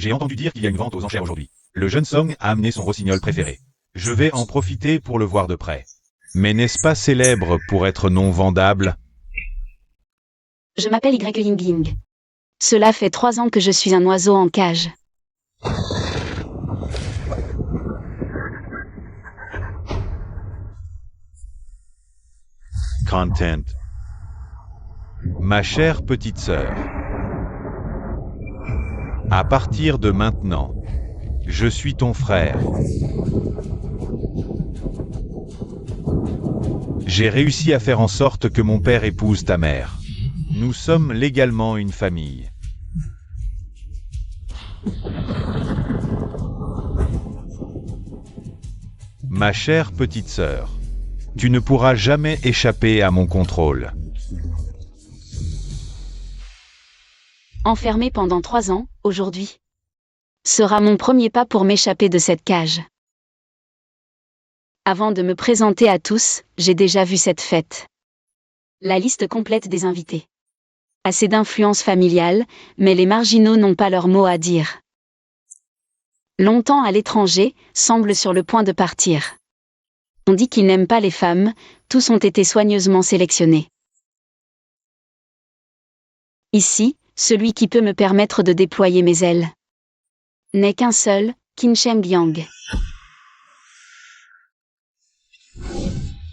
J'ai entendu dire qu'il y a une vente aux enchères aujourd'hui. Le jeune Song a amené son rossignol préféré. Je vais en profiter pour le voir de près. Mais n'est-ce pas célèbre pour être non vendable? Je m'appelle Ying Ying. Cela fait 3 ans que je suis un oiseau en cage. Content. Ma chère petite sœur. À partir de maintenant, je suis ton frère. J'ai réussi à faire en sorte que mon père épouse ta mère. Nous sommes légalement une famille. Ma chère petite sœur, tu ne pourras jamais échapper à mon contrôle. Enfermé pendant 3 ans, aujourd'hui, sera mon premier pas pour m'échapper de cette cage. Avant de me présenter à tous, j'ai déjà vu cette fête. La liste complète des invités. Assez d'influence familiale, mais les marginaux n'ont pas leur mot à dire. Longtemps à l'étranger, semblent sur le point de partir. On dit qu'ils n'aiment pas les femmes, tous ont été soigneusement sélectionnés. Ici, celui qui peut me permettre de déployer mes ailes n'est qu'un seul, Qin Shengyang.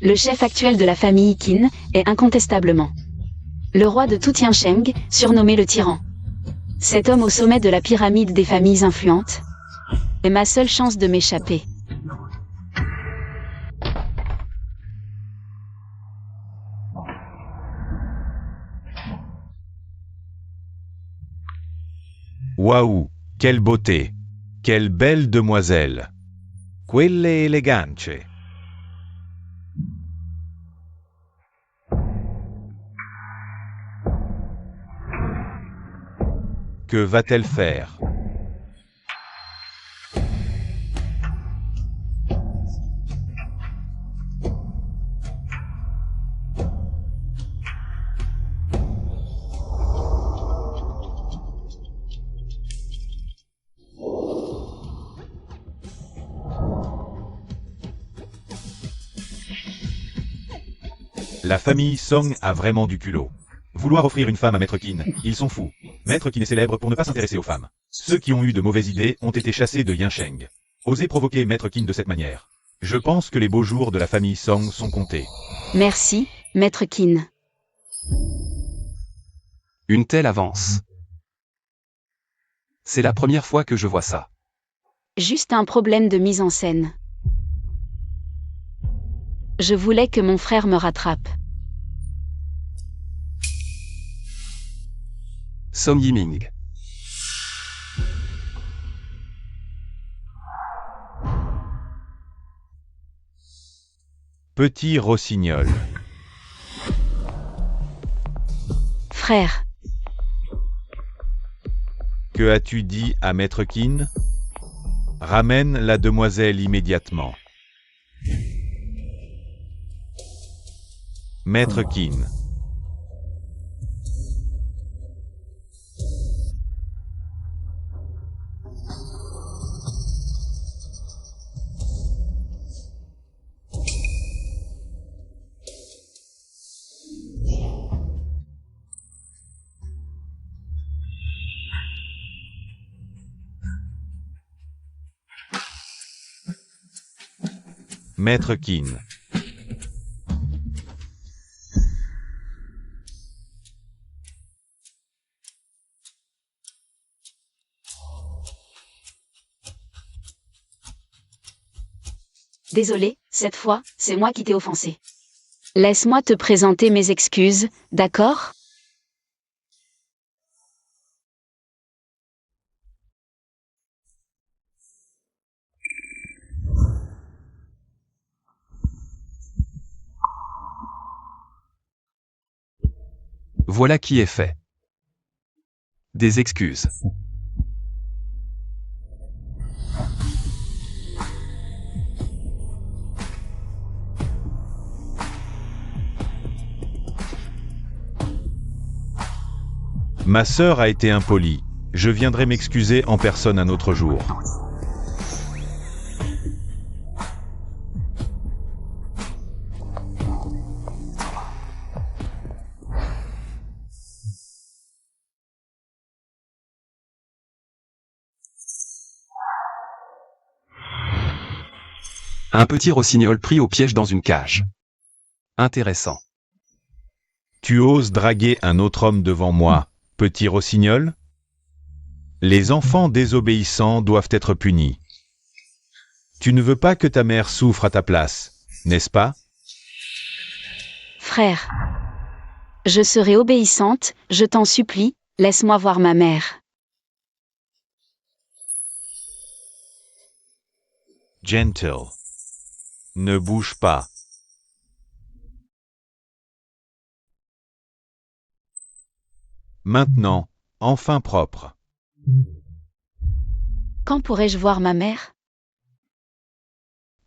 Le chef actuel de la famille Qin est incontestablement le roi de tout Tiansheng, surnommé le tyran. Cet homme au sommet de la pyramide des familles influentes est ma seule chance de m'échapper. Waouh, quelle beauté! Quelle belle demoiselle! Quelle elegance! Que va-t-elle faire? La famille Song a vraiment du culot. Vouloir offrir une femme à Maître Qin, ils sont fous. Maître Qin est célèbre pour ne pas s'intéresser aux femmes. Ceux qui ont eu de mauvaises idées ont été chassés de Yansheng. Osez provoquer Maître Qin de cette manière. Je pense que les beaux jours de la famille Song sont comptés. Merci, Maître Qin. Une telle avance. C'est la première fois que je vois ça. Juste un problème de mise en scène. Je voulais que mon frère me rattrape. Song Yiming. Petit rossignol. Frère, Que as-tu dit à Maître Qin? Ramène la demoiselle immédiatement. Maître Qin. Maître Qin. désolé, cette fois, c'est moi qui t'ai offensé. Laisse-moi te présenter mes excuses, d'accord? Voilà qui est fait. Des excuses. Ma sœur a été impolie. Je viendrai m'excuser en personne un autre jour. Un petit rossignol pris au piège dans une cage. Intéressant. Tu oses draguer un autre homme devant moi, petit rossignol? Les enfants désobéissants doivent être punis. Tu ne veux pas que ta mère souffre à ta place, n'est-ce pas? Frère. Je serai obéissante, je t'en supplie, laisse-moi voir ma mère. Gentle. Ne bouge pas. Maintenant, enfin propre. Quand pourrais-je voir ma mère?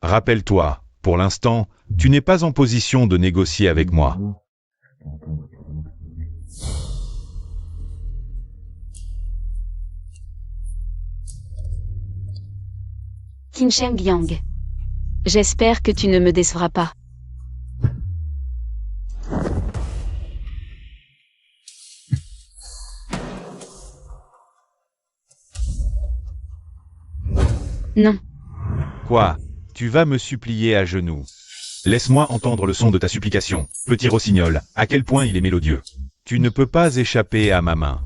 Rappelle-toi, pour l'instant, tu n'es pas en position de négocier avec moi. Qin Sheng Yang. J'espère que tu ne me décevras pas. Non. Quoi? Tu vas me supplier à genoux. Laisse-moi entendre le son de ta supplication, petit rossignol, à quel point il est mélodieux. Tu ne peux pas échapper à ma main.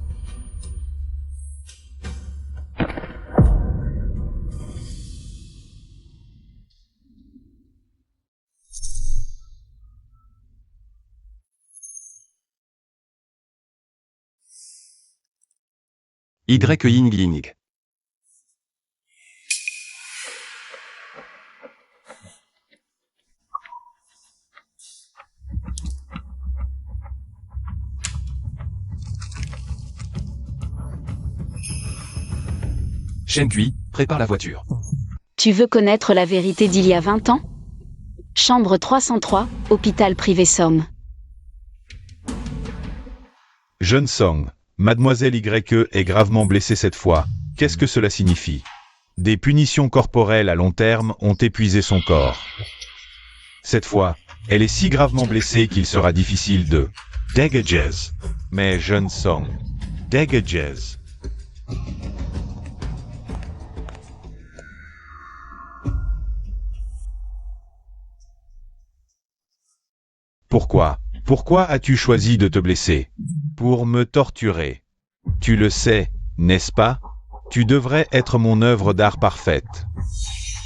Y Ying Ying. Shen Kui, prépare la voiture. Tu veux connaître la vérité d'il y a 20 ans? Chambre 303, hôpital privé Somme. Jeune Song, Mademoiselle YE est gravement blessée cette fois. Qu'est-ce que cela signifie? Des punitions corporelles à long terme ont épuisé son corps. Cette fois, elle est si gravement blessée qu'il sera difficile de dégager. Mais jeune Song, dégager. Pourquoi? Pourquoi as-tu choisi de te blesser? Pour me torturer. Tu le sais, n'est-ce pas? Tu devrais être mon œuvre d'art parfaite.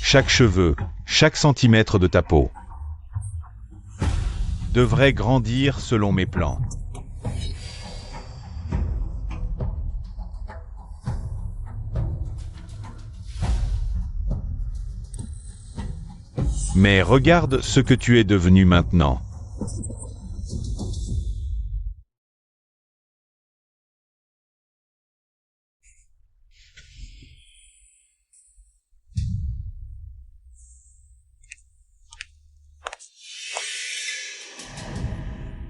Chaque cheveu, chaque centimètre de ta peau devrait grandir selon mes plans. Mais regarde ce que tu es devenu maintenant.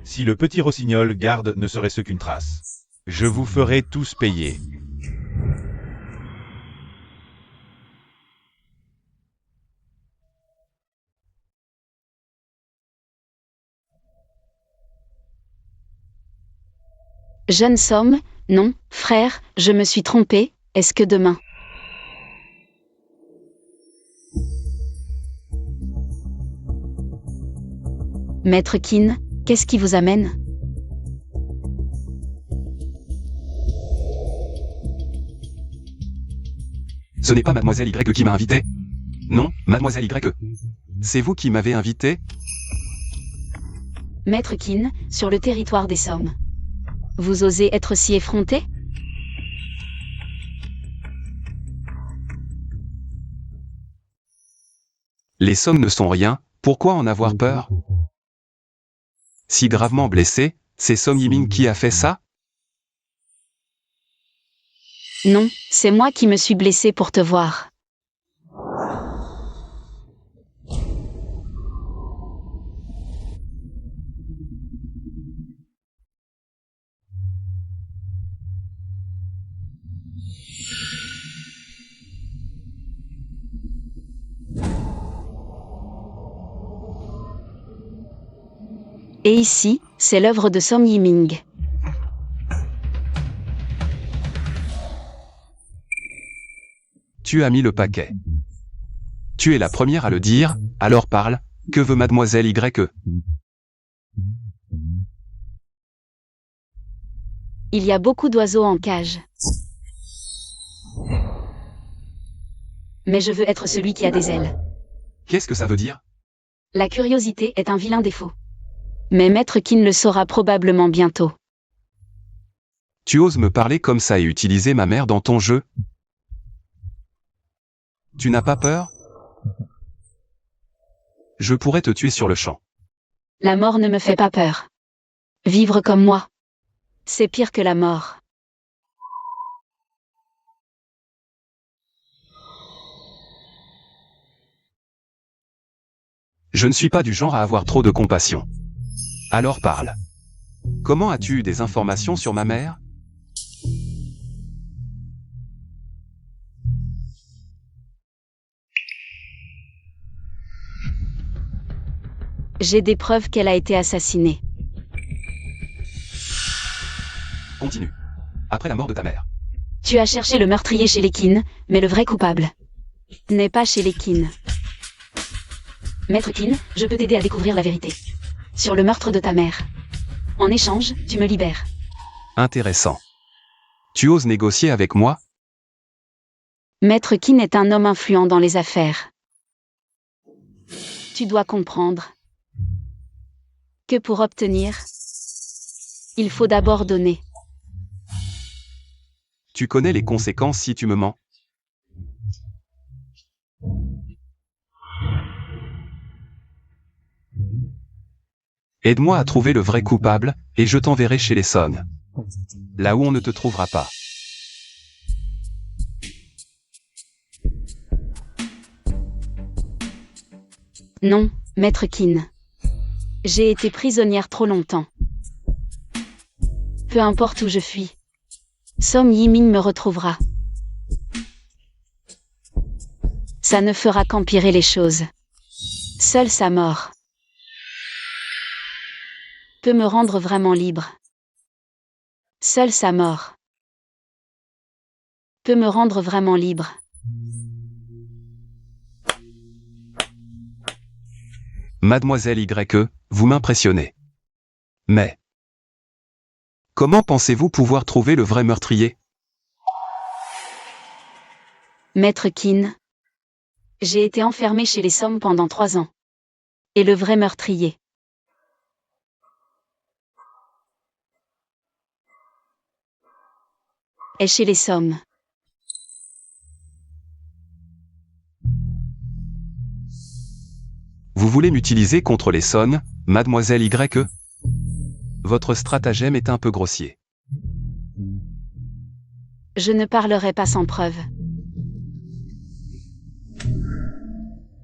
Si le petit rossignol garde ne serait-ce qu'une trace, je vous ferai tous payer. Jeune Somme, non, frère, je me suis trompé, est-ce que demain? Maître Qin, qu'est-ce qui vous amène? Ce n'est pas Mademoiselle Y qui m'a invité? Non, Mademoiselle Y. C'est vous qui m'avez invité? Maître Qin, sur le territoire des Sommes. Vous osez être si effronté? Les Sommes ne sont rien, pourquoi en avoir peur? Si gravement blessé, c'est Song Yiming qui a fait ça? Non, c'est moi qui me suis blessé pour te voir. Et ici, c'est l'œuvre de Song Yiming. Tu as mis le paquet. Tu es la première à le dire, alors parle, que veut mademoiselle Y? Il y a beaucoup d'oiseaux en cage. Mais je veux être celui qui a des ailes. Qu'est-ce que ça veut dire? La curiosité est un vilain défaut. Mais Maître Qin le saura probablement bientôt. Tu oses me parler comme ça et utiliser ma mère dans ton jeu? Tu n'as pas peur? Je pourrais te tuer sur le champ. La mort ne me fait pas peur. Vivre comme moi, c'est pire que la mort. Je ne suis pas du genre à avoir trop de compassion. Alors parle. Comment as-tu eu des informations sur ma mère? J'ai des preuves qu'elle a été assassinée. Continue. Après la mort de ta mère. Tu as cherché le meurtrier chez les Qin, mais le vrai coupable n'est pas chez les Qin. Maître Qin, je peux t'aider à découvrir la vérité sur le meurtre de ta mère. En échange, tu me libères. Intéressant. Tu oses négocier avec moi? Maître Qin est un homme influent dans les affaires. Tu dois comprendre que pour obtenir, il faut d'abord donner. Tu connais les conséquences si tu me mens? Aide-moi à trouver le vrai coupable, et je t'enverrai chez les Song. Là où on ne te trouvera pas. Non, Maître Qin. J'ai été prisonnière trop longtemps. Peu importe où je fuis, Song Yiming me retrouvera. Ça ne fera qu'empirer les choses. Seule sa mort peut me rendre vraiment libre. Seule sa mort peut me rendre vraiment libre. Mademoiselle Y, vous m'impressionnez. Mais comment pensez-vous pouvoir trouver le vrai meurtrier? Maître Qin, j'ai été enfermée chez les Song pendant 3 ans. Et le vrai meurtrier est chez les Song. Vous voulez m'utiliser contre les Song, mademoiselle Y? Votre stratagème est un peu grossier. Je ne parlerai pas sans preuve.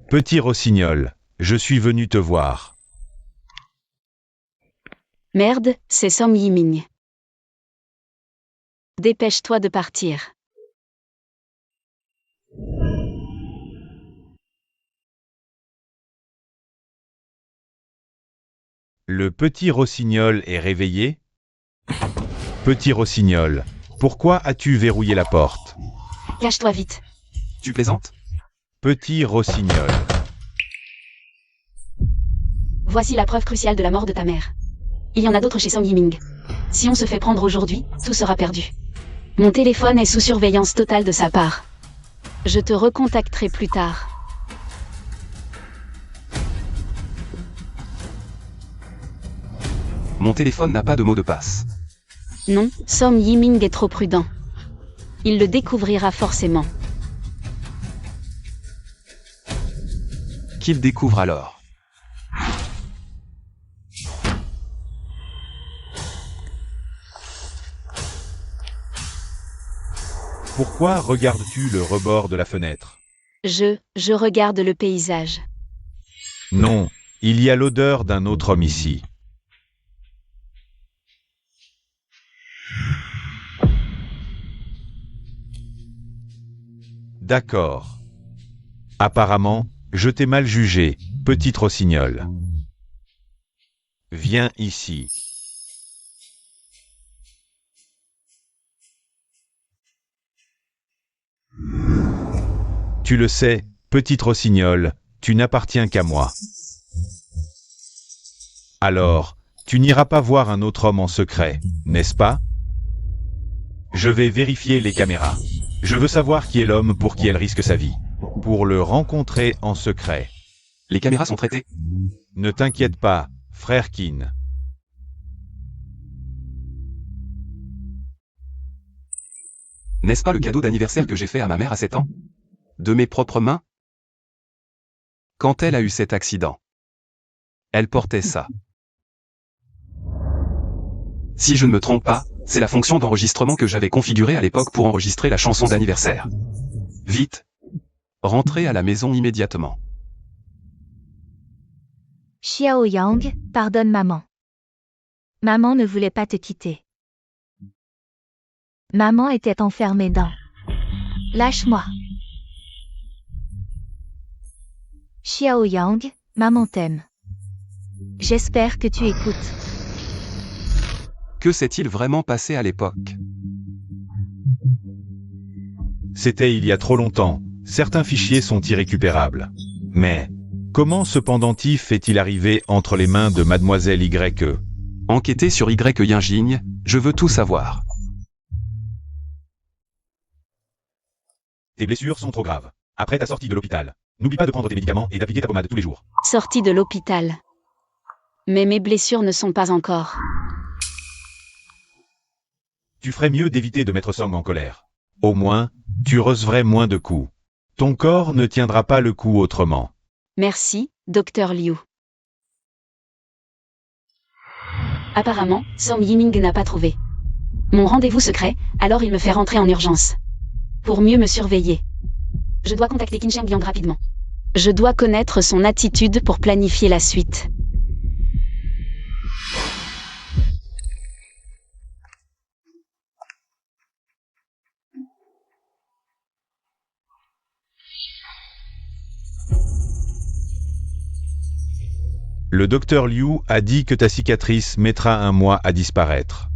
Petit rossignol, je suis venu te voir. Merde, c'est Song Yiming. Dépêche-toi de partir. Le petit rossignol est réveillé? Petit rossignol, pourquoi as-tu verrouillé la porte? Cache-toi vite. Tu plaisantes? Petit rossignol. Voici la preuve cruciale de la mort de ta mère. Il y en a d'autres chez Song Yiming. Si on se fait prendre aujourd'hui, tout sera perdu. Mon téléphone est sous surveillance totale de sa part. Je te recontacterai plus tard. Mon téléphone n'a pas de mot de passe. Non, Song Yiming est trop prudent. Il le découvrira forcément. Qu'il découvre alors. Pourquoi regardes-tu le rebord de la fenêtre? Je regarde le paysage. Non, il y a l'odeur d'un autre homme ici. D'accord. Apparemment, je t'ai mal jugé, petit rossignol. Viens ici. Tu le sais, petite rossignol, tu n'appartiens qu'à moi. Alors, tu n'iras pas voir un autre homme en secret, n'est-ce pas? Je vais vérifier les caméras. Je veux savoir qui est l'homme pour qui elle risque sa vie. Pour le rencontrer en secret. Les caméras sont traitées. Ne t'inquiète pas, frère Kin. N'est-ce pas le cadeau d'anniversaire que j'ai fait à ma mère à 7 ans? De mes propres mains? Quand elle a eu cet accident, elle portait ça. Si je ne me trompe pas, c'est la fonction d'enregistrement que j'avais configurée à l'époque pour enregistrer la chanson d'anniversaire. Vite! Rentrez à la maison immédiatement. Xiao Yang, pardonne maman. Maman ne voulait pas te quitter. Maman était enfermée dans. Lâche-moi. Xiao Yang, maman t'aime. J'espère que tu écoutes. Que s'est-il vraiment passé à l'époque? C'était il y a trop longtemps. Certains fichiers sont irrécupérables. Mais, comment ce pendentif est-il arrivé entre les mains de mademoiselle YE? Enquêtez sur Y Yinjing, je veux tout savoir. Tes blessures sont trop graves. Après ta sortie de l'hôpital, n'oublie pas de prendre tes médicaments et d'appliquer ta pommade tous les jours. Sortie de l'hôpital. Mais mes blessures ne sont pas encore. Tu ferais mieux d'éviter de mettre Song en colère. Au moins, tu recevrais moins de coups. Ton corps ne tiendra pas le coup autrement. Merci, Dr Liu. Apparemment, Song Yiming n'a pas trouvé mon rendez-vous secret, alors il me fait rentrer en urgence. Pour mieux me surveiller. Je dois contacter Qin Shengyang rapidement. Je dois connaître son attitude pour planifier la suite. Le docteur Liu a dit que ta cicatrice mettra 1 mois à disparaître.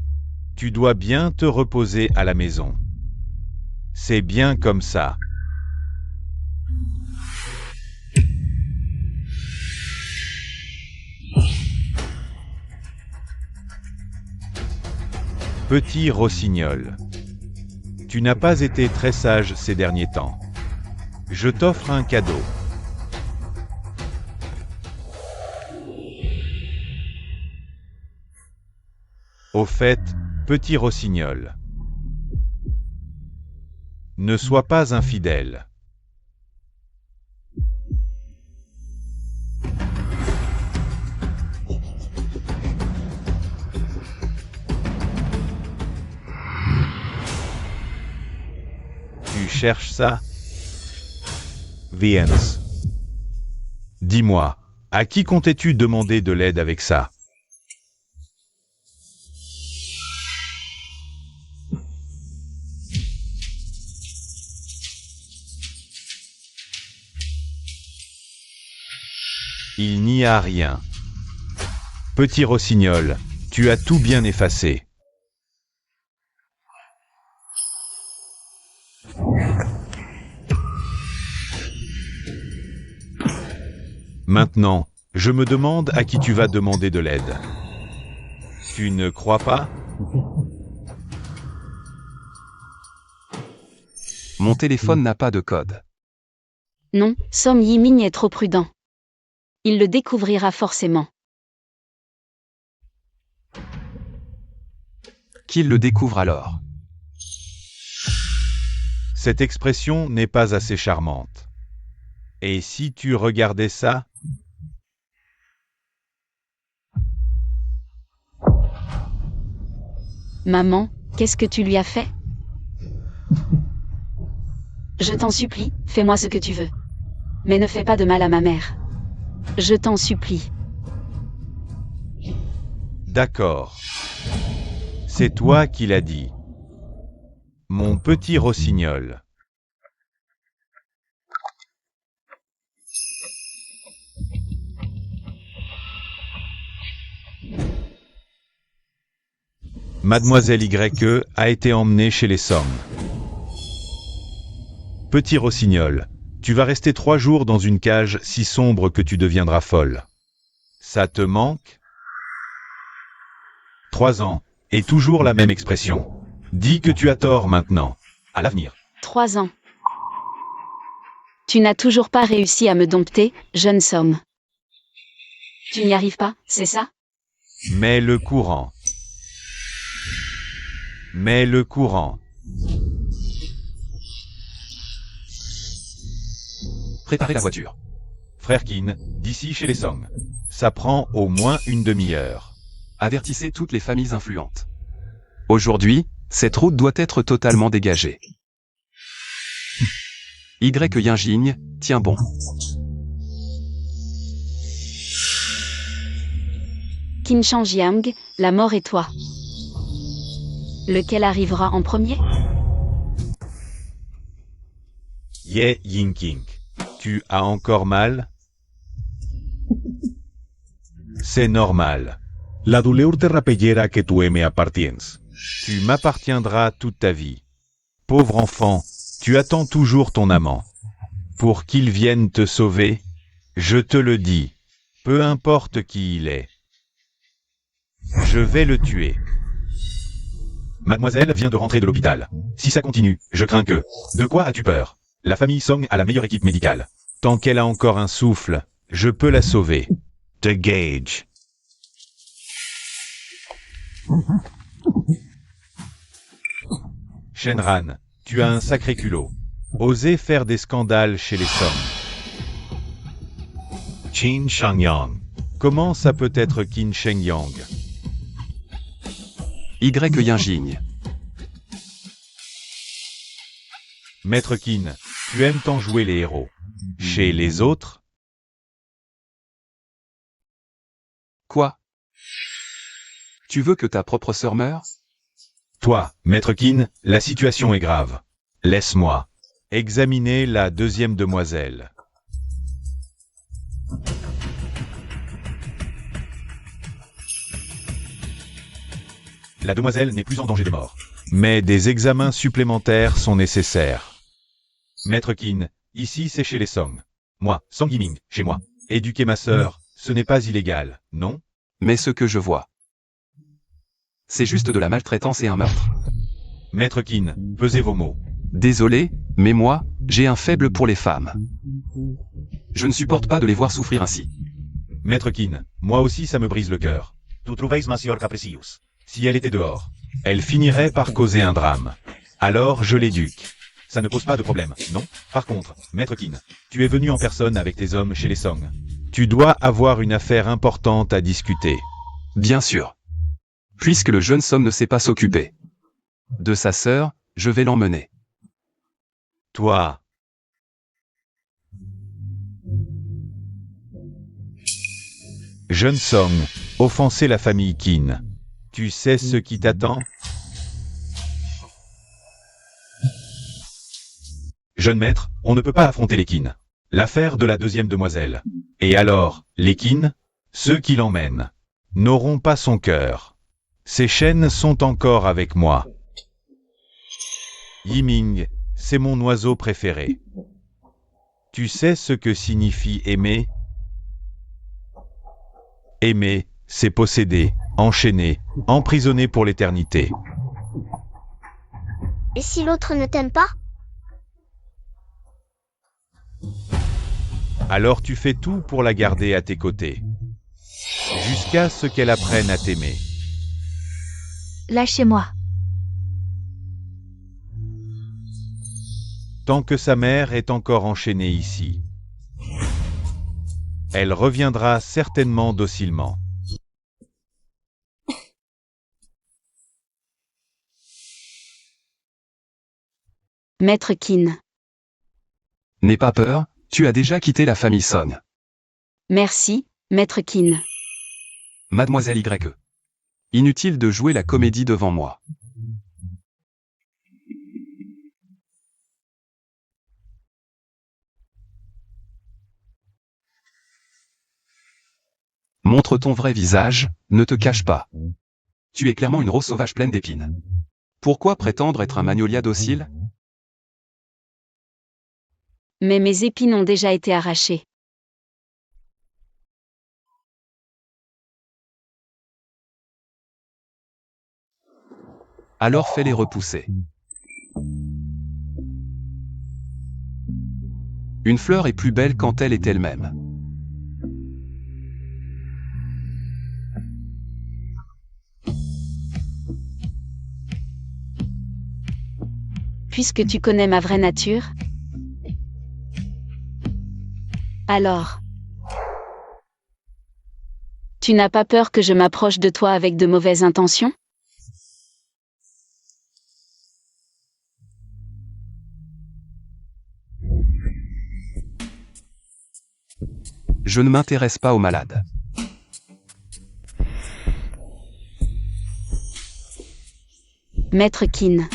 Tu dois bien te reposer à la maison. C'est bien comme ça. Petit rossignol. Tu n'as pas été très sage ces derniers temps. Je t'offre un cadeau. Au fait, petit rossignol, ne sois pas infidèle. Tu cherches ça? Viens. Dis-moi, à qui comptais-tu demander de l'aide avec ça? Il n'y a rien. Petit rossignol, tu as tout bien effacé. Maintenant, je me demande à qui tu vas demander de l'aide. Tu ne crois pas? Mon téléphone n'a pas de code. Non, Song Yiming est trop prudent. Il le découvrira forcément. Qu'il le découvre alors. Cette expression n'est pas assez charmante. Et si tu regardais ça? Maman, qu'est-ce que tu lui as fait? Je t'en supplie, fais-moi ce que tu veux. Mais ne fais pas de mal à ma mère. Je t'en supplie. D'accord. C'est toi qui l'as dit. Mon petit rossignol. Mademoiselle YE a été emmenée chez les Song. Petit rossignol, tu vas rester 3 jours dans une cage si sombre que tu deviendras folle. Ça te manque? 3 ans, et toujours la même expression. Dis que tu as tort maintenant. À l'avenir. 3 ans. Tu n'as toujours pas réussi à me dompter, jeune somme. Tu n'y arrives pas, c'est ça? Mais le courant. Mais le courant. Préparez la voiture. Frère Kin, d'ici chez les Song. Ça prend au moins une demi-heure. Avertissez toutes les familles influentes. Aujourd'hui, cette route doit être totalement dégagée. Yinjigne, tiens bon. Qin Shangjiang, la mort et toi. Lequel arrivera en premier? Ye Yingking, tu as encore mal? C'est normal. La douleur te rappellera que tu me appartiens. Tu m'appartiendras toute ta vie. Pauvre enfant, tu attends toujours ton amant. Pour qu'il vienne te sauver, je te le dis, peu importe qui il est. Je vais le tuer. Mademoiselle vient de rentrer de l'hôpital. Si ça continue, je crains que... De quoi as-tu peur? La famille Song a la meilleure équipe médicale. Tant qu'elle a encore un souffle, je peux la sauver. The Gage. Shenran, tu as un sacré culot. Oser faire des scandales chez les Song. Qin Shangyang. Comment ça peut être Qin Shengyang? Yinjigne. Maître Qin, tu aimes tant jouer les héros. Chez les autres? Quoi? Tu veux que ta propre sœur meure? Toi, Maître Qin, la situation est grave. Laisse-moi examiner la deuxième demoiselle. La demoiselle n'est plus en danger de mort. Mais des examens supplémentaires sont nécessaires. Maître Qin, ici c'est chez les Song. Moi, Song Yiming, chez moi. Éduquer ma sœur, ce n'est pas illégal, non? Mais ce que je vois, c'est juste de la maltraitance et un meurtre. Maître Qin, pesez vos mots. Désolé, mais moi, j'ai un faible pour les femmes. Je ne supporte pas de les voir souffrir ainsi. Maître Qin, moi aussi ça me brise le cœur. Tu trouveis Monsieur Capricius. Si elle était dehors, elle finirait par causer un drame. Alors je l'éduque. Ça ne pose pas de problème, non? Par contre, Maître Qin, tu es venu en personne avec tes hommes chez les Song. Tu dois avoir une affaire importante à discuter. Bien sûr. Puisque le jeune Song ne sait pas s'occuper de sa sœur, je vais l'emmener. Toi. Jeune Song, offenser la famille Qin. Tu sais ce qui t'attend? Jeune maître, on ne peut pas affronter les Qin. L'affaire de la deuxième demoiselle. Et alors, les Qin, ceux qui l'emmènent, n'auront pas son cœur. Ses chaînes sont encore avec moi. Yiming, c'est mon oiseau préféré. Tu sais ce que signifie aimer? Aimer, c'est posséder, enchaîner, emprisonner pour l'éternité. Et si l'autre ne t'aime pas? Alors tu fais tout pour la garder à tes côtés. Jusqu'à ce qu'elle apprenne à t'aimer. Lâchez-moi. Tant que sa mère est encore enchaînée ici. Elle reviendra certainement docilement. Maître Qin. N'aie pas peur, tu as déjà quitté la famille Song. Merci, Maître Qin. Mademoiselle YE. Inutile de jouer la comédie devant moi. Montre ton vrai visage, ne te cache pas. Tu es clairement une rose sauvage pleine d'épines. Pourquoi prétendre être un magnolia docile? Mais mes épines ont déjà été arrachées. Alors fais-les repousser. Une fleur est plus belle quand elle est elle-même. Puisque tu connais ma vraie nature, alors, tu n'as pas peur que je m'approche de toi avec de mauvaises intentions? Je ne m'intéresse pas aux malades. Maître Kin.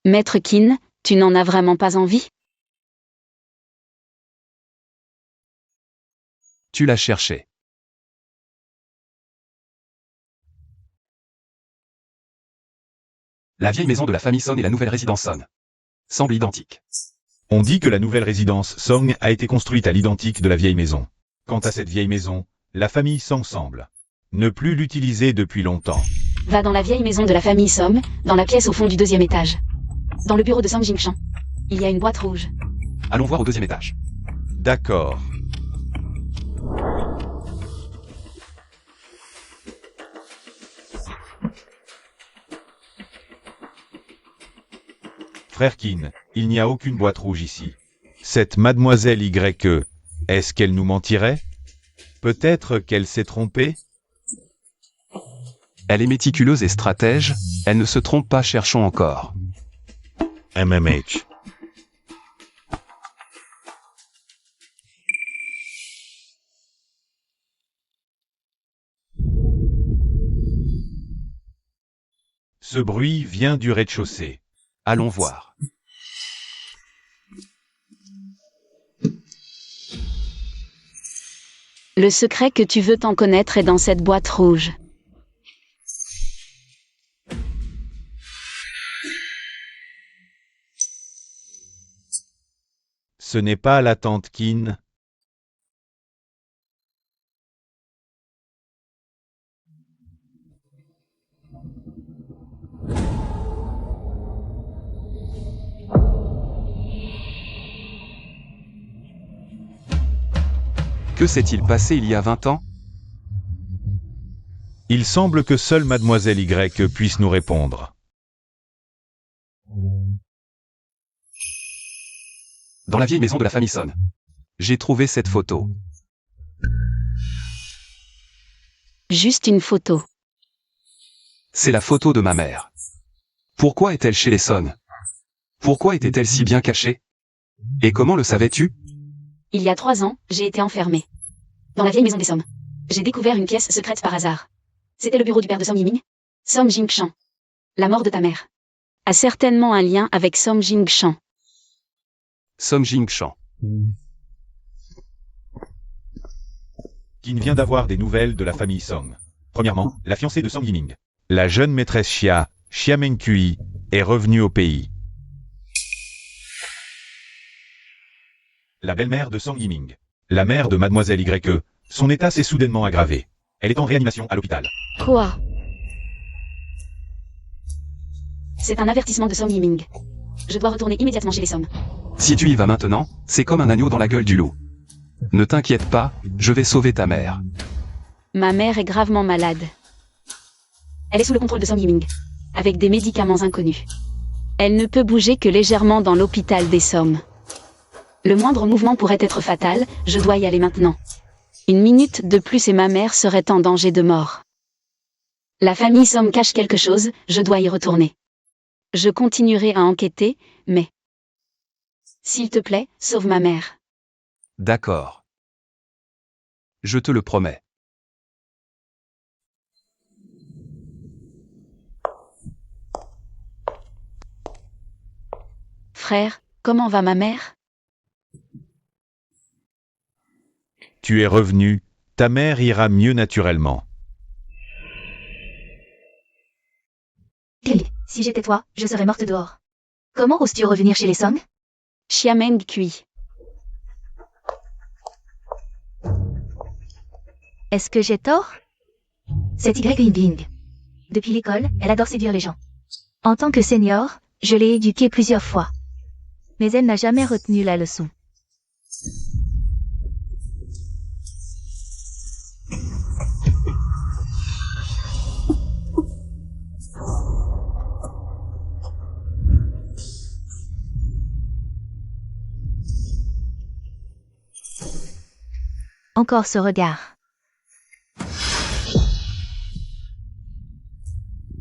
Maître Kin, tu n'en as vraiment pas envie? Tu l'as cherché. La vieille maison de la famille Son et la nouvelle résidence Son semblent identiques. On dit que la nouvelle résidence Song a été construite à l'identique de la vieille maison. Quant à cette vieille maison, la famille Song semble ne plus l'utiliser depuis longtemps. Va dans la vieille maison de la famille Som, dans la pièce au fond du 2e étage. Dans le bureau de Song Jingshan. Il y a une boîte rouge. Allons voir au 2e étage. D'accord. Frère Kin, il n'y a aucune boîte rouge ici. Cette mademoiselle YE, est-ce qu'elle nous mentirait? Peut-être qu'elle s'est trompée? Elle est méticuleuse et stratège, elle ne se trompe pas, cherchons encore. MMH. Ce bruit vient du rez-de-chaussée. Allons voir. Le secret que tu veux t'en connaître est dans cette boîte rouge. Ce n'est pas la tante Kin. Que s'est-il passé il y a 20 ans? Il semble que seule mademoiselle Y puisse nous répondre. Dans la vieille maison de la famille Son. J'ai trouvé cette photo. Juste une photo. C'est la photo de ma mère. Pourquoi est-elle chez les Son? Pourquoi était-elle si bien cachée? Et comment le savais-tu? Il y a 3 ans, j'ai été enfermée. Dans la vieille maison des Som. J'ai découvert une pièce secrète par hasard. C'était le bureau du père de Som Yiming. Som Jingshan. La mort de ta mère a certainement un lien avec Som Jingshan. Som Jingshan. Kin vient d'avoir des nouvelles de la famille Song. Premièrement, la fiancée de Song Yiming. La jeune maîtresse Xia Menkui, est revenue au pays. La belle-mère de Song Yiming. La mère de mademoiselle YE. Son état s'est soudainement aggravé. Elle est en réanimation à l'hôpital. Quoi? C'est un avertissement de Som Yiming. Je dois retourner immédiatement chez les Som. Si tu y vas maintenant, c'est comme un agneau dans la gueule du loup. Ne t'inquiète pas, je vais sauver ta mère. Ma mère est gravement malade. Elle est sous le contrôle de Som Yiming, avec des médicaments inconnus. Elle ne peut bouger que légèrement dans l'hôpital des Som. Le moindre mouvement pourrait être fatal, je dois y aller maintenant. Une minute de plus et ma mère serait en danger de mort. La famille Som cache quelque chose, je dois y retourner. Je continuerai à enquêter, mais... S'il te plaît, sauve ma mère. D'accord. Je te le promets. Frère, comment va ma mère? Tu es revenu, ta mère ira mieux naturellement. Lily, si j'étais toi, je serais morte dehors. Comment oses-tu revenir chez les Song? Xiameng cuit. Est-ce que j'ai tort? C'est Y Yinbing. Depuis l'école, elle adore séduire les gens. En tant que senior, je l'ai éduquée plusieurs fois. Mais elle n'a jamais retenu la leçon. Encore ce regard.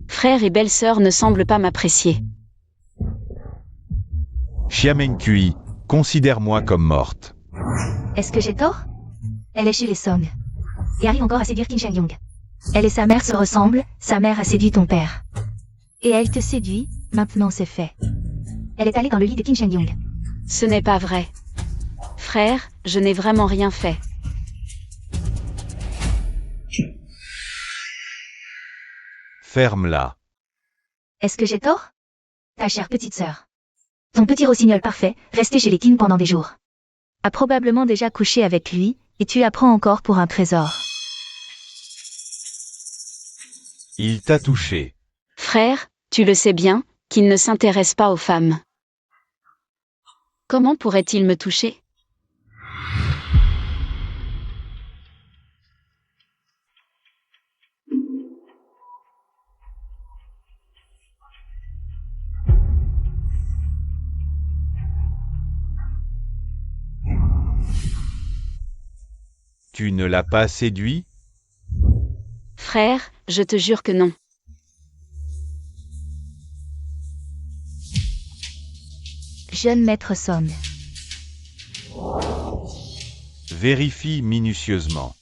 Frère et belle-sœur ne semblent pas m'apprécier. Xiameng Kui, considère-moi comme morte. Est-ce que j'ai tort? Elle est chez les Song. Et arrive encore à séduire Kim Chang-young. Elle et sa mère se ressemblent, sa mère a séduit ton père. Et elle te séduit, maintenant c'est fait. Elle est allée dans le lit de Kim Chang-young. Ce n'est pas vrai. Frère, je n'ai vraiment rien fait. Ferme-la. Est-ce que j'ai tort? Ta chère petite sœur. Ton petit rossignol parfait, resté chez les Kim pendant des jours. A probablement déjà couché avec lui, et tu la prends encore pour un trésor. Il t'a touché. Frère, tu le sais bien, qu'il ne s'intéresse pas aux femmes. Comment pourrait-il me toucher? Tu ne l'as pas séduit? Frère, je te jure que non. Jeune maître Song. Vérifie minutieusement.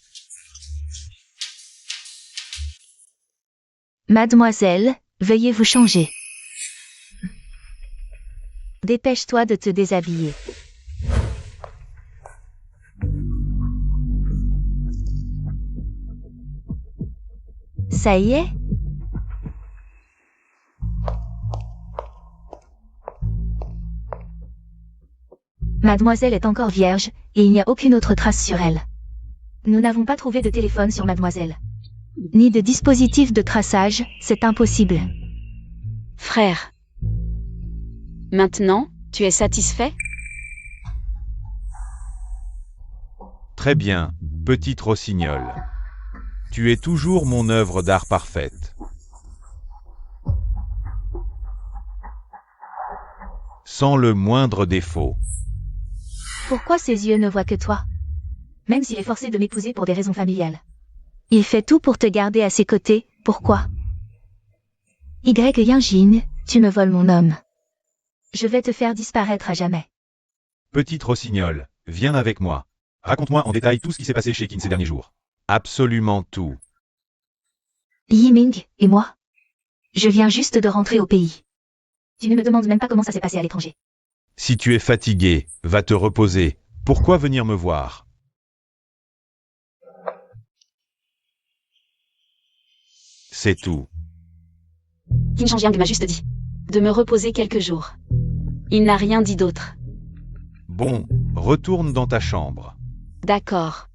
Mademoiselle, veuillez vous changer. Dépêche-toi de te déshabiller. Ça y est? Mademoiselle est encore vierge, et il n'y a aucune autre trace sur elle. Nous n'avons pas trouvé de téléphone sur Mademoiselle. Ni de dispositif de traçage, c'est impossible. Frère. Maintenant, tu es satisfait? Très bien, petite rossignol. Tu es toujours mon œuvre d'art parfaite. Sans le moindre défaut. Pourquoi ses yeux ne voient que toi? Même s'il est forcé de m'épouser pour des raisons familiales. Il fait tout pour te garder à ses côtés, pourquoi? Y Yinjin, tu me voles mon homme. Je vais te faire disparaître à jamais. Petite rossignol, viens avec moi. Raconte-moi en détail tout ce qui s'est passé chez Qin ces derniers jours. Absolument tout. Yiming, et moi? Je viens juste de rentrer au pays. Tu ne me demandes même pas comment ça s'est passé à l'étranger. Si tu es fatigué, va te reposer. Pourquoi venir me voir? C'est tout. Kim Chang-young m'a juste dit de me reposer quelques jours. Il n'a rien dit d'autre. Bon, retourne dans ta chambre. D'accord.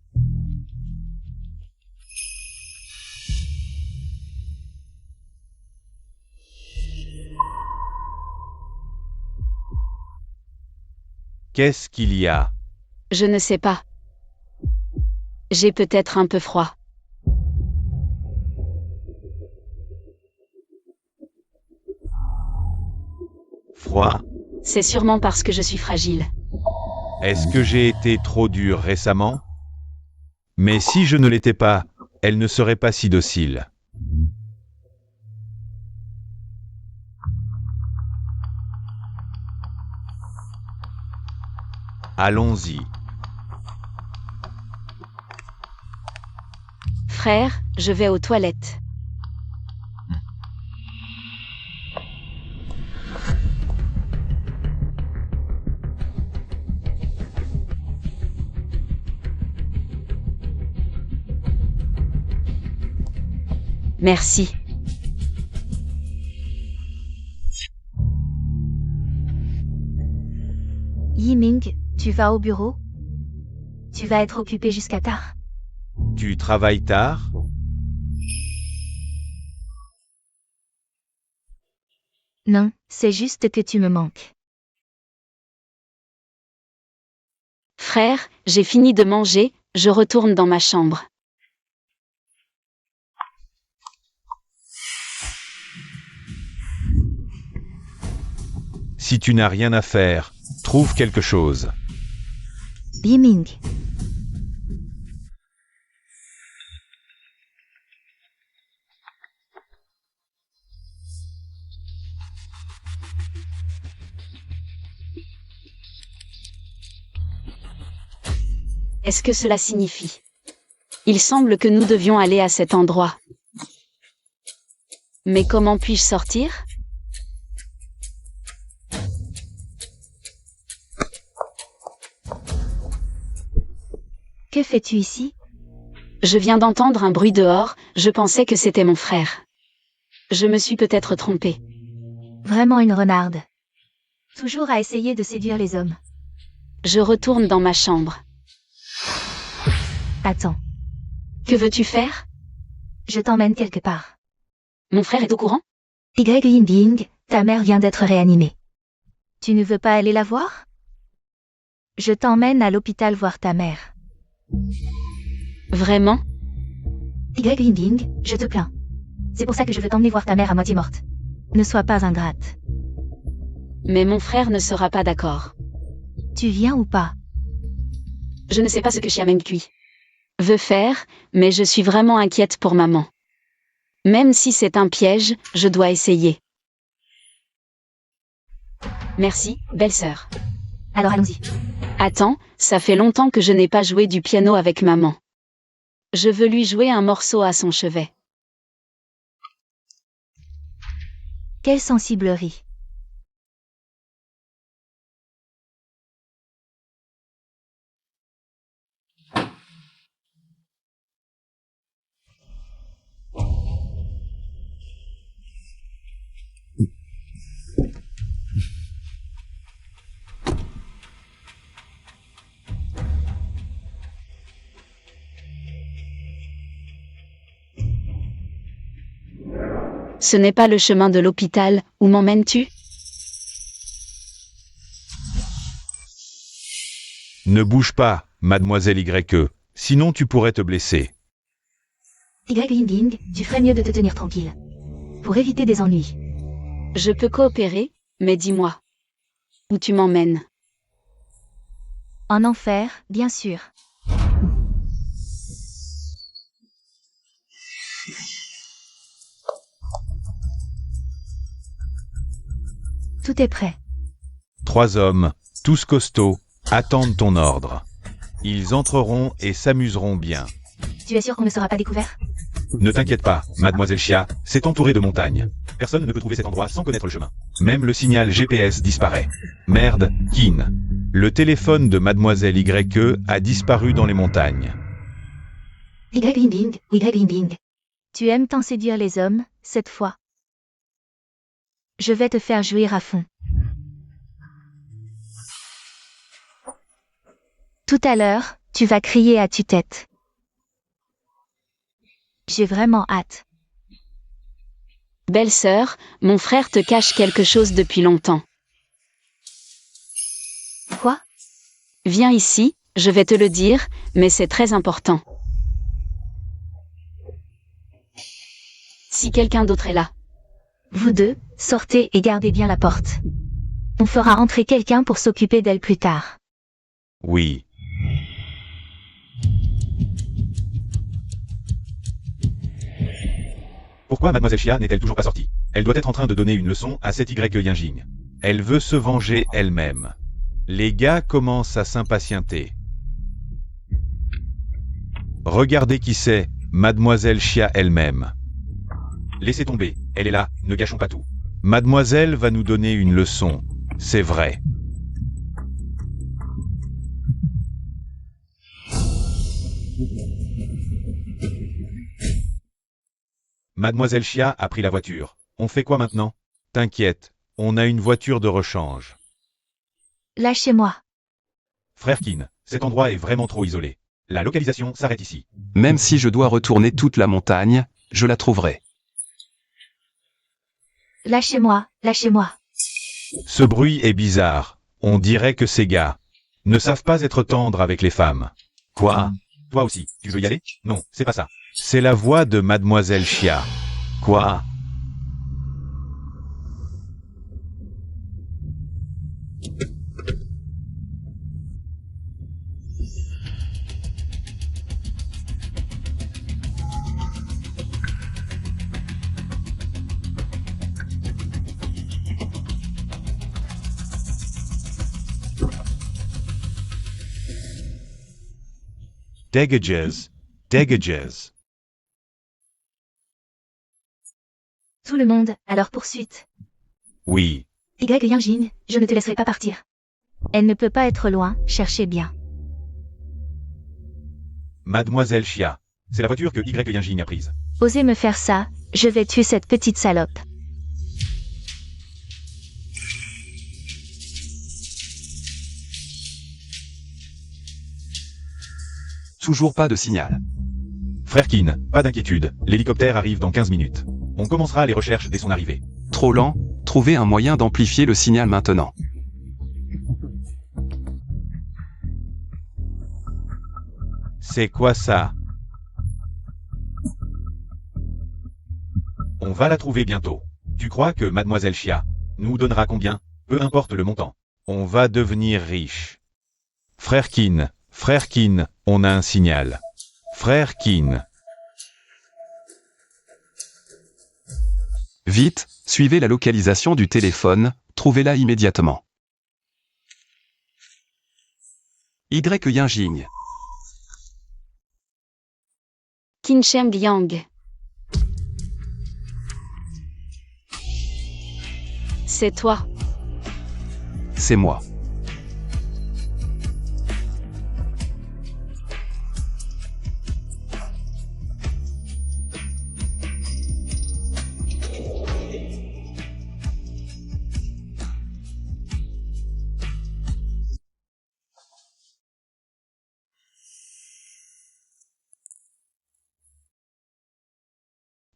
Qu'est-ce qu'il y a? Je ne sais pas. J'ai peut-être un peu froid. Froid? C'est sûrement parce que je suis fragile. Est-ce que j'ai été trop dur récemment? Mais si je ne l'étais pas, elle ne serait pas si docile. Allons-y. Frère, je vais aux toilettes. merci. Yiming, tu vas au bureau? Tu vas être occupé jusqu'à tard. Tu travailles tard? Non, c'est juste que tu me manques. Frère, j'ai fini de manger, je retourne dans ma chambre. Si tu n'as rien à faire, trouve quelque chose. Yiming. Est-ce que cela signifie? Il semble que nous devions aller à cet endroit. Mais comment puis-je sortir? Que fais-tu ici? Je viens d'entendre un bruit dehors, je pensais que c'était mon frère. Je me suis peut-être trompée. Vraiment une renarde. Toujours à essayer de séduire les hommes. Je retourne dans ma chambre. Attends, Que veux-tu faire? je t'emmène quelque part. Mon frère est au courant? Yiming, ta mère vient d'être réanimée. Tu ne veux pas aller la voir? Je t'emmène à l'hôpital voir ta mère. Vraiment? Yiming, je te plains. C'est pour ça que je veux t'emmener voir ta mère à moitié morte. Ne sois pas ingrate. Mais mon frère ne sera pas d'accord. Tu viens ou pas? Je ne sais pas ce que Xiamen Kui veut faire, mais je suis vraiment inquiète pour maman. Même si c'est un piège, je dois essayer. Merci, belle-sœur. Alors allons-y. Attends, ça fait longtemps que je n'ai pas joué du piano avec maman. Je veux lui jouer un morceau à son chevet. Quelle sensiblerie. Ce n'est pas le chemin de l'hôpital, où m'emmènes-tu? Ne bouge pas, mademoiselle YE, sinon tu pourrais te blesser. Yiming, tu ferais mieux de te tenir tranquille. Pour éviter des ennuis. Je peux coopérer, mais dis-moi. Où tu m'emmènes? En enfer, bien sûr. Tout est prêt. 3 hommes, tous costauds, attendent ton ordre. Ils entreront et s'amuseront bien. Tu es sûr qu'on ne sera pas découvert? Ne t'inquiète pas, mademoiselle Chia, c'est entouré de montagnes. Personne ne peut trouver cet endroit sans connaître le chemin. Même le signal GPS disparaît. Merde, Kin. Le téléphone de mademoiselle YE a disparu dans les montagnes. Yiming. Tu aimes tant séduire les hommes, cette fois. Je vais te faire jouir à fond. Tout à l'heure, tu vas crier à tue-tête. J'ai vraiment hâte. Belle-sœur, mon frère te cache quelque chose depuis longtemps. Quoi? Viens ici, je vais te le dire, mais c'est très important. Si quelqu'un d'autre est là. Vous deux, sortez et gardez bien la porte. On fera entrer quelqu'un pour s'occuper d'elle plus tard. Oui. Pourquoi mademoiselle Chia n'est-elle toujours pas sortie? Elle doit être en train de donner une leçon à cette YE Yinjing. Elle veut se venger elle-même. Les gars commencent à s'impatienter. Regardez qui c'est, mademoiselle Chia elle-même. Laissez tomber, elle est là, ne gâchons pas tout. Mademoiselle va nous donner une leçon, c'est vrai. Mademoiselle Chia a pris la voiture. On fait quoi maintenant? T'inquiète, on a une voiture de rechange. Lâchez-moi. Frère Kin, cet endroit est vraiment trop isolé. La localisation s'arrête ici. Même si je dois retourner toute la montagne, je la trouverai. Lâchez-moi, lâchez-moi. Ce bruit est bizarre. On dirait que ces gars ne savent pas être tendres avec les femmes. Quoi? Toi aussi, tu veux y aller? Non, c'est pas ça. C'est la voix de Mademoiselle Chia. Quoi? Degages, degages. Tout le monde, à leur poursuite. Oui, Yanjin, je ne te laisserai pas partir. Elle ne peut pas être loin, cherchez bien. Mademoiselle Chia. C'est la voiture que Yinjing a prise. Osez me faire ça, je vais tuer cette petite salope. Toujours pas de signal. Frère Kin, pas d'inquiétude, l'hélicoptère arrive dans 15 minutes. On commencera les recherches dès son arrivée. Trop lent, trouvez un moyen d'amplifier le signal maintenant. C'est quoi ça? On va la trouver bientôt. Tu crois que Mademoiselle Chia nous donnera combien? Peu importe le montant. On va devenir riche. Frère Kin, on a un signal. Frère Kin. Vite, suivez la localisation du téléphone, trouvez-la immédiatement. Yinjing. Qin Sheng Yang. C'est toi. C'est moi.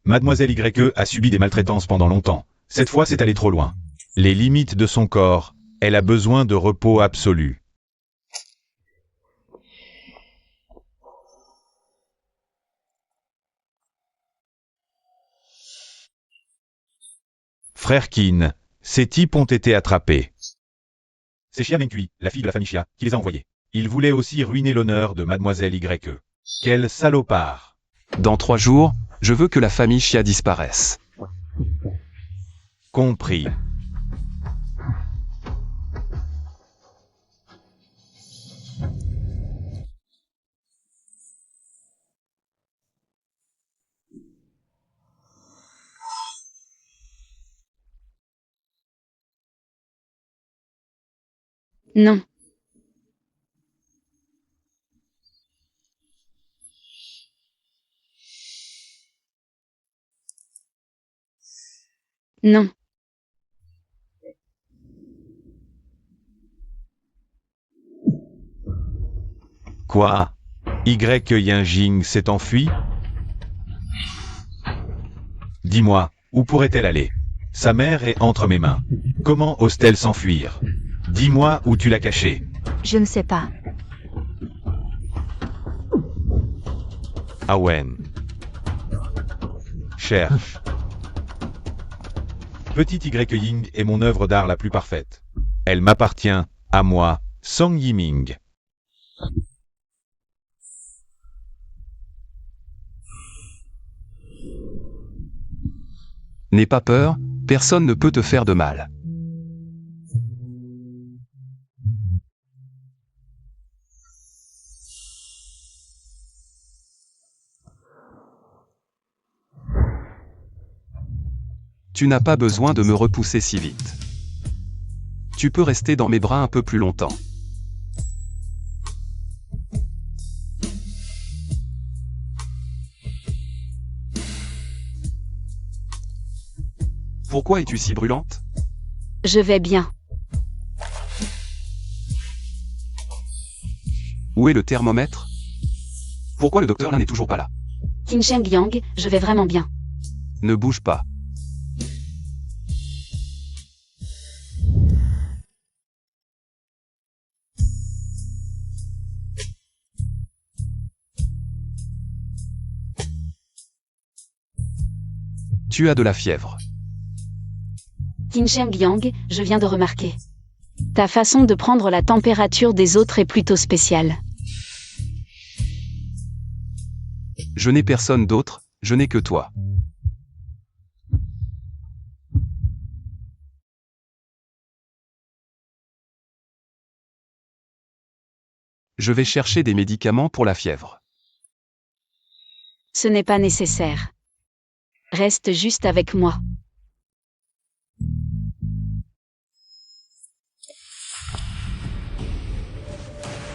Mademoiselle YE a subi des maltraitances pendant longtemps. Cette fois, c'est allé trop loin. Les limites de son corps, elle a besoin de repos absolu. Frère Kin, ces types ont été attrapés. C'est Chia Mengcui, la fille de la famille Chia, qui les a envoyés. Ils voulaient aussi ruiner l'honneur de Mademoiselle YE. Quel salopard! Dans 3 jours, je veux que la famille Chia disparaisse. Compris. Non. Non. Quoi? Yinjing s'est enfui? Dis-moi, où pourrait-elle aller? Sa mère est entre mes mains. Comment ose-t-elle s'enfuir? Dis-moi où tu l'as cachée. Je ne sais pas. Awen. Cherche. Petit Ying est mon œuvre d'art la plus parfaite. Elle m'appartient, à moi, Song Yiming. N'aie pas peur, personne ne peut te faire de mal. Tu n'as pas besoin de me repousser si vite. Tu peux rester dans mes bras un peu plus longtemps. Pourquoi es-tu si brûlante? Je vais bien. Où est le thermomètre? Pourquoi le docteur là n'est toujours pas là? Qin Sheng Yang, je vais vraiment bien. Ne bouge pas. Tu as de la fièvre. Qin Sheng Yang, je viens de remarquer. Ta façon de prendre la température des autres est plutôt spéciale. Je n'ai personne d'autre, je n'ai que toi. Je vais chercher des médicaments pour la fièvre. Ce n'est pas nécessaire. Reste juste avec moi.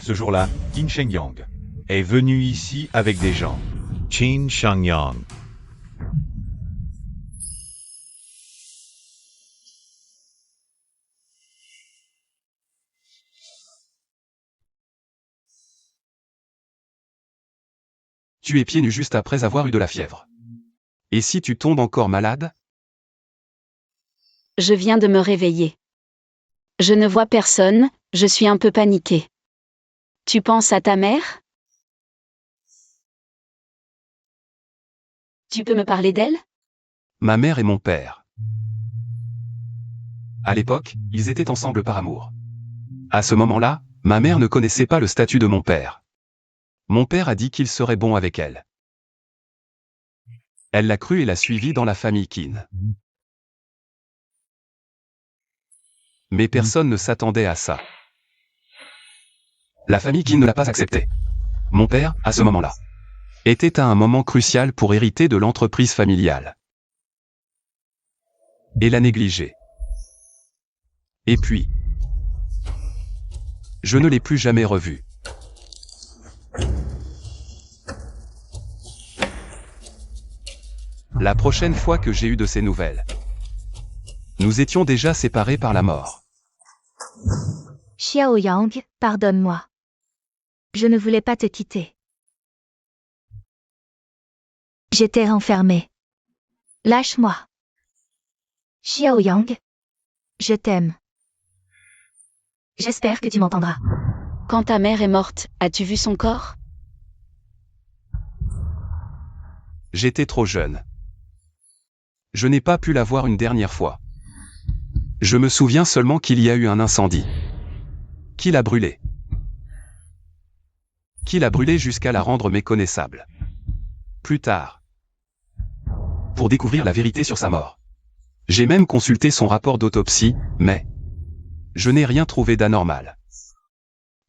Ce jour-là, Qin Sheng Yang est venu ici avec des gens. Qin Shangyang. Tu es pieds nus juste après avoir eu de la fièvre. Et si tu tombes encore malade? Je viens de me réveiller. Je ne vois personne, je suis un peu paniquée. Tu penses à ta mère? Tu peux me parler d'elle? Ma mère et mon père. À l'époque, ils étaient ensemble par amour. À ce moment-là, ma mère ne connaissait pas le statut de mon père. Mon père a dit qu'il serait bon avec elle. Elle l'a cru et l'a suivi dans la famille Qin. Mais personne ne s'attendait à ça. La famille Qin ne l'a pas accepté. Mon père, à ce moment-là, était à un moment crucial pour hériter de l'entreprise familiale. Et l'a négligé. Et puis, je ne l'ai plus jamais revu. La prochaine fois que j'ai eu de ses nouvelles, nous étions déjà séparés par la mort. Xiao Yang, pardonne-moi. Je ne voulais pas te quitter. J'étais renfermée. Lâche-moi. Xiao Yang, je t'aime. J'espère que tu m'entendras. Quand ta mère est morte, as-tu vu son corps? J'étais trop jeune. Je n'ai pas pu la voir une dernière fois. Je me souviens seulement qu'il y a eu un incendie. Qui l'a brûlée? Qui l'a brûlée jusqu'à la rendre méconnaissable. Plus tard, pour découvrir la vérité sur sa mort. J'ai même consulté son rapport d'autopsie, mais je n'ai rien trouvé d'anormal.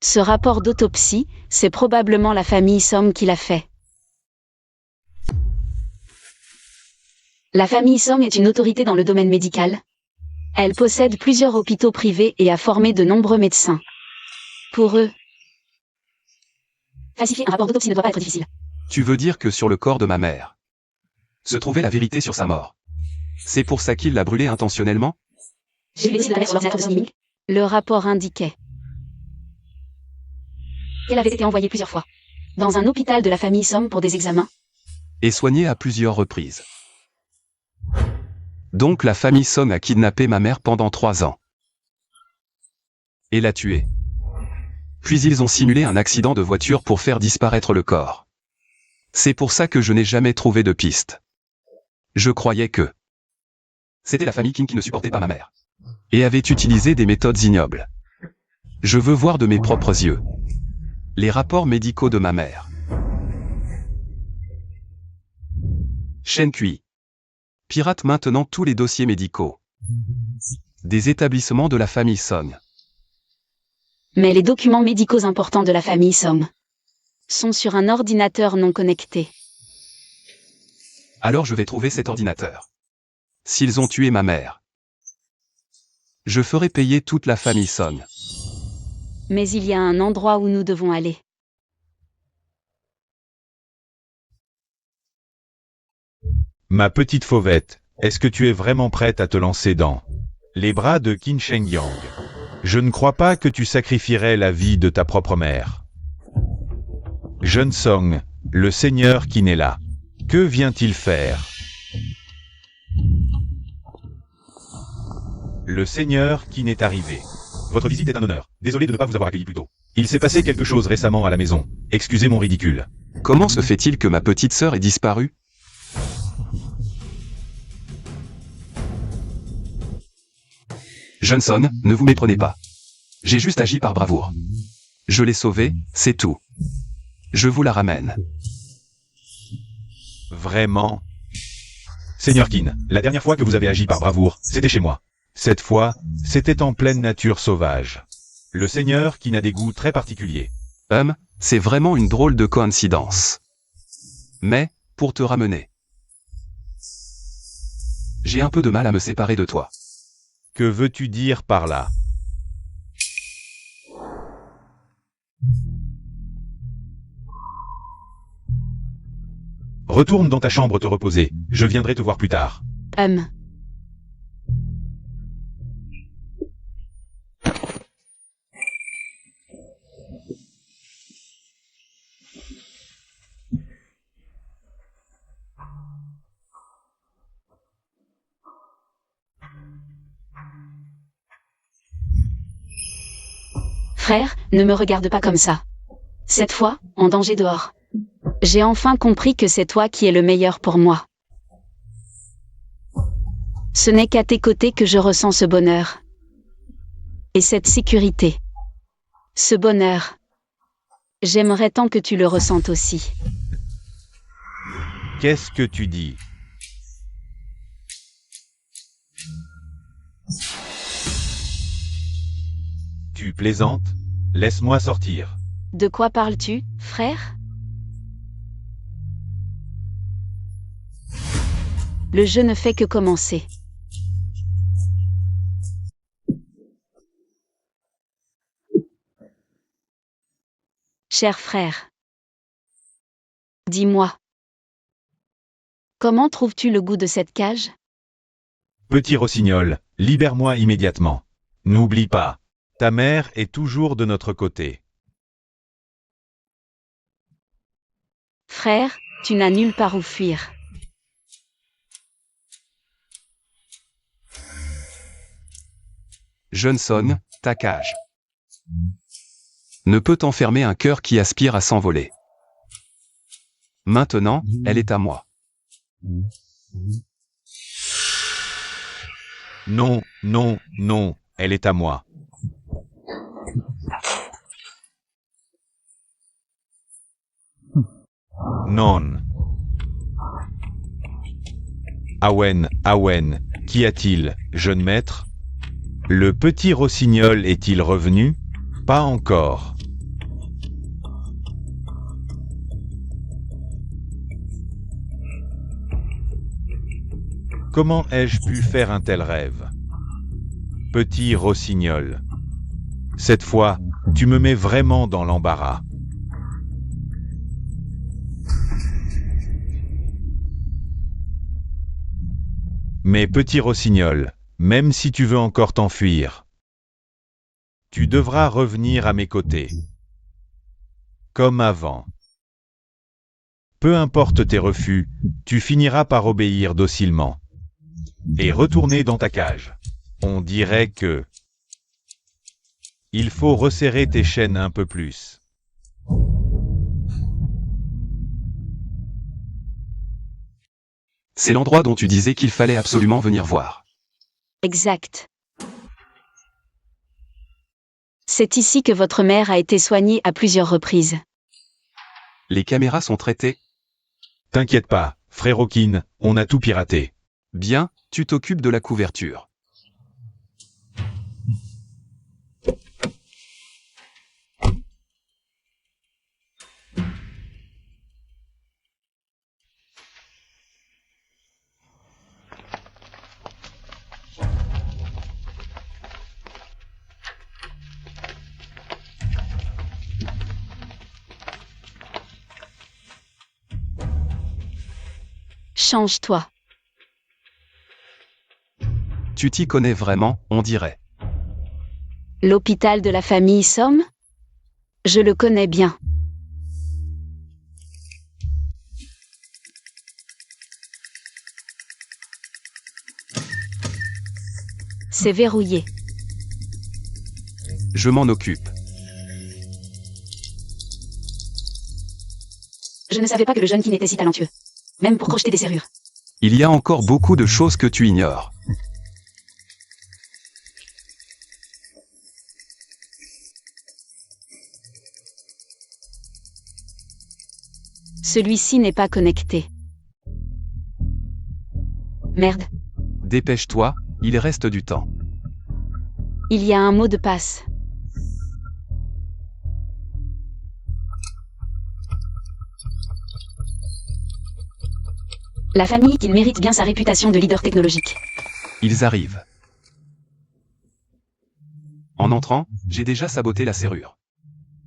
Ce rapport d'autopsie, c'est probablement la famille Song qui l'a fait. La famille Song est une autorité dans le domaine médical. Elle possède plusieurs hôpitaux privés et a formé de nombreux médecins. Pour eux, falsifier un rapport d'autopsie ne doit pas être difficile. Tu veux dire que sur le corps de ma mère se trouvait la vérité sur sa mort. C'est pour ça qu'il l'a brûlée intentionnellement? J'ai lu les dossiers de la mère sur l'ordinateur de Song Yiming. Le rapport indiquait qu'elle avait été envoyée plusieurs fois dans un hôpital de la famille Song pour des examens. Et soignée à plusieurs reprises. Donc la famille Song a kidnappé ma mère pendant 3 ans. Et l'a tuée. Puis ils ont simulé un accident de voiture pour faire disparaître le corps. C'est pour ça que je n'ai jamais trouvé de piste. Je croyais que c'était la famille Qin qui ne supportait pas ma mère. Et avait utilisé des méthodes ignobles. Je veux voir de mes propres yeux les rapports médicaux de ma mère. Shen Kui pirate maintenant tous les dossiers médicaux des établissements de la famille Song. Mais les documents médicaux importants de la famille Song sont sur un ordinateur non connecté. Alors je vais trouver cet ordinateur. S'ils ont tué ma mère, je ferai payer toute la famille Song. Mais il y a un endroit où nous devons aller. Ma petite fauvette, Est-ce que tu es vraiment prête à te lancer dans les bras de Qin Shengyang? Je ne crois pas que tu sacrifierais la vie de ta propre mère. Jeune Song, le seigneur Qin est là. Que vient-il faire? Le seigneur Qin est arrivé. Votre visite est un honneur. Désolé de ne pas vous avoir accueilli plus tôt. Il s'est passé quelque chose récemment à la maison. Excusez mon ridicule. Comment se fait-il que ma petite sœur ait disparu? Johnson, ne vous méprenez pas. J'ai juste agi par bravoure. Je l'ai sauvée, c'est tout. Je vous la ramène. Vraiment? Seigneur Qin, la dernière fois que vous avez agi par bravoure, c'était chez moi. Cette fois, c'était en pleine nature sauvage. Le seigneur Qin a des goûts très particuliers. C'est vraiment une drôle de coïncidence. Mais, pour te ramener, j'ai un peu de mal à me séparer de toi. Que veux-tu dire par là? Retourne dans ta chambre te reposer, je viendrai te voir plus tard. Frère, ne me regarde pas comme ça. Cette fois, en danger dehors. J'ai enfin compris que c'est toi qui es le meilleur pour moi. Ce n'est qu'à tes côtés que je ressens ce bonheur. Et cette sécurité. Ce bonheur. J'aimerais tant que tu le ressentes aussi. Qu'est-ce que tu dis? Tu plaisantes? Laisse-moi sortir. De quoi parles-tu, frère? Le jeu ne fait que commencer. Cher frère. Dis-moi. Comment trouves-tu le goût de cette cage? Petit rossignol, libère-moi immédiatement. N'oublie pas, ta mère est toujours de notre côté. Frère, tu n'as nulle part où fuir. Johnson, ta cage ne peut enfermer un cœur qui aspire à s'envoler. Maintenant, elle est à moi. Non, non, non, elle est à moi. Non. Awen, Awen, qu'y a-t-il, jeune maître? Le petit rossignol est-il revenu? Pas encore. Comment ai-je pu faire un tel rêve? Petit rossignol. Cette fois, tu me mets vraiment dans l'embarras. Mais petit rossignol, même si tu veux encore t'enfuir, tu devras revenir à mes côtés. Comme avant. Peu importe tes refus, tu finiras par obéir docilement. Et retourner dans ta cage. On dirait que... il faut resserrer tes chaînes un peu plus. C'est l'endroit dont tu disais qu'il fallait absolument venir voir. Exact. C'est ici que votre mère a été soignée à plusieurs reprises. Les caméras sont traitées? T'inquiète pas, frère Qin, on a tout piraté. Bien, tu t'occupes de la couverture. Change-toi. Tu t'y connais vraiment, on dirait. L'hôpital de la famille Somme? Je le connais bien. C'est verrouillé. Je m'en occupe. Je ne savais pas que le jeune Kin était si talentueux. Même pour crocheter des serrures. Il y a encore beaucoup de choses que tu ignores. Celui-ci n'est pas connecté. Merde. Dépêche-toi, il reste du temps. Il y a un mot de passe. La famille Kin mérite bien sa réputation de leader technologique. Ils arrivent. En entrant, j'ai déjà saboté la serrure.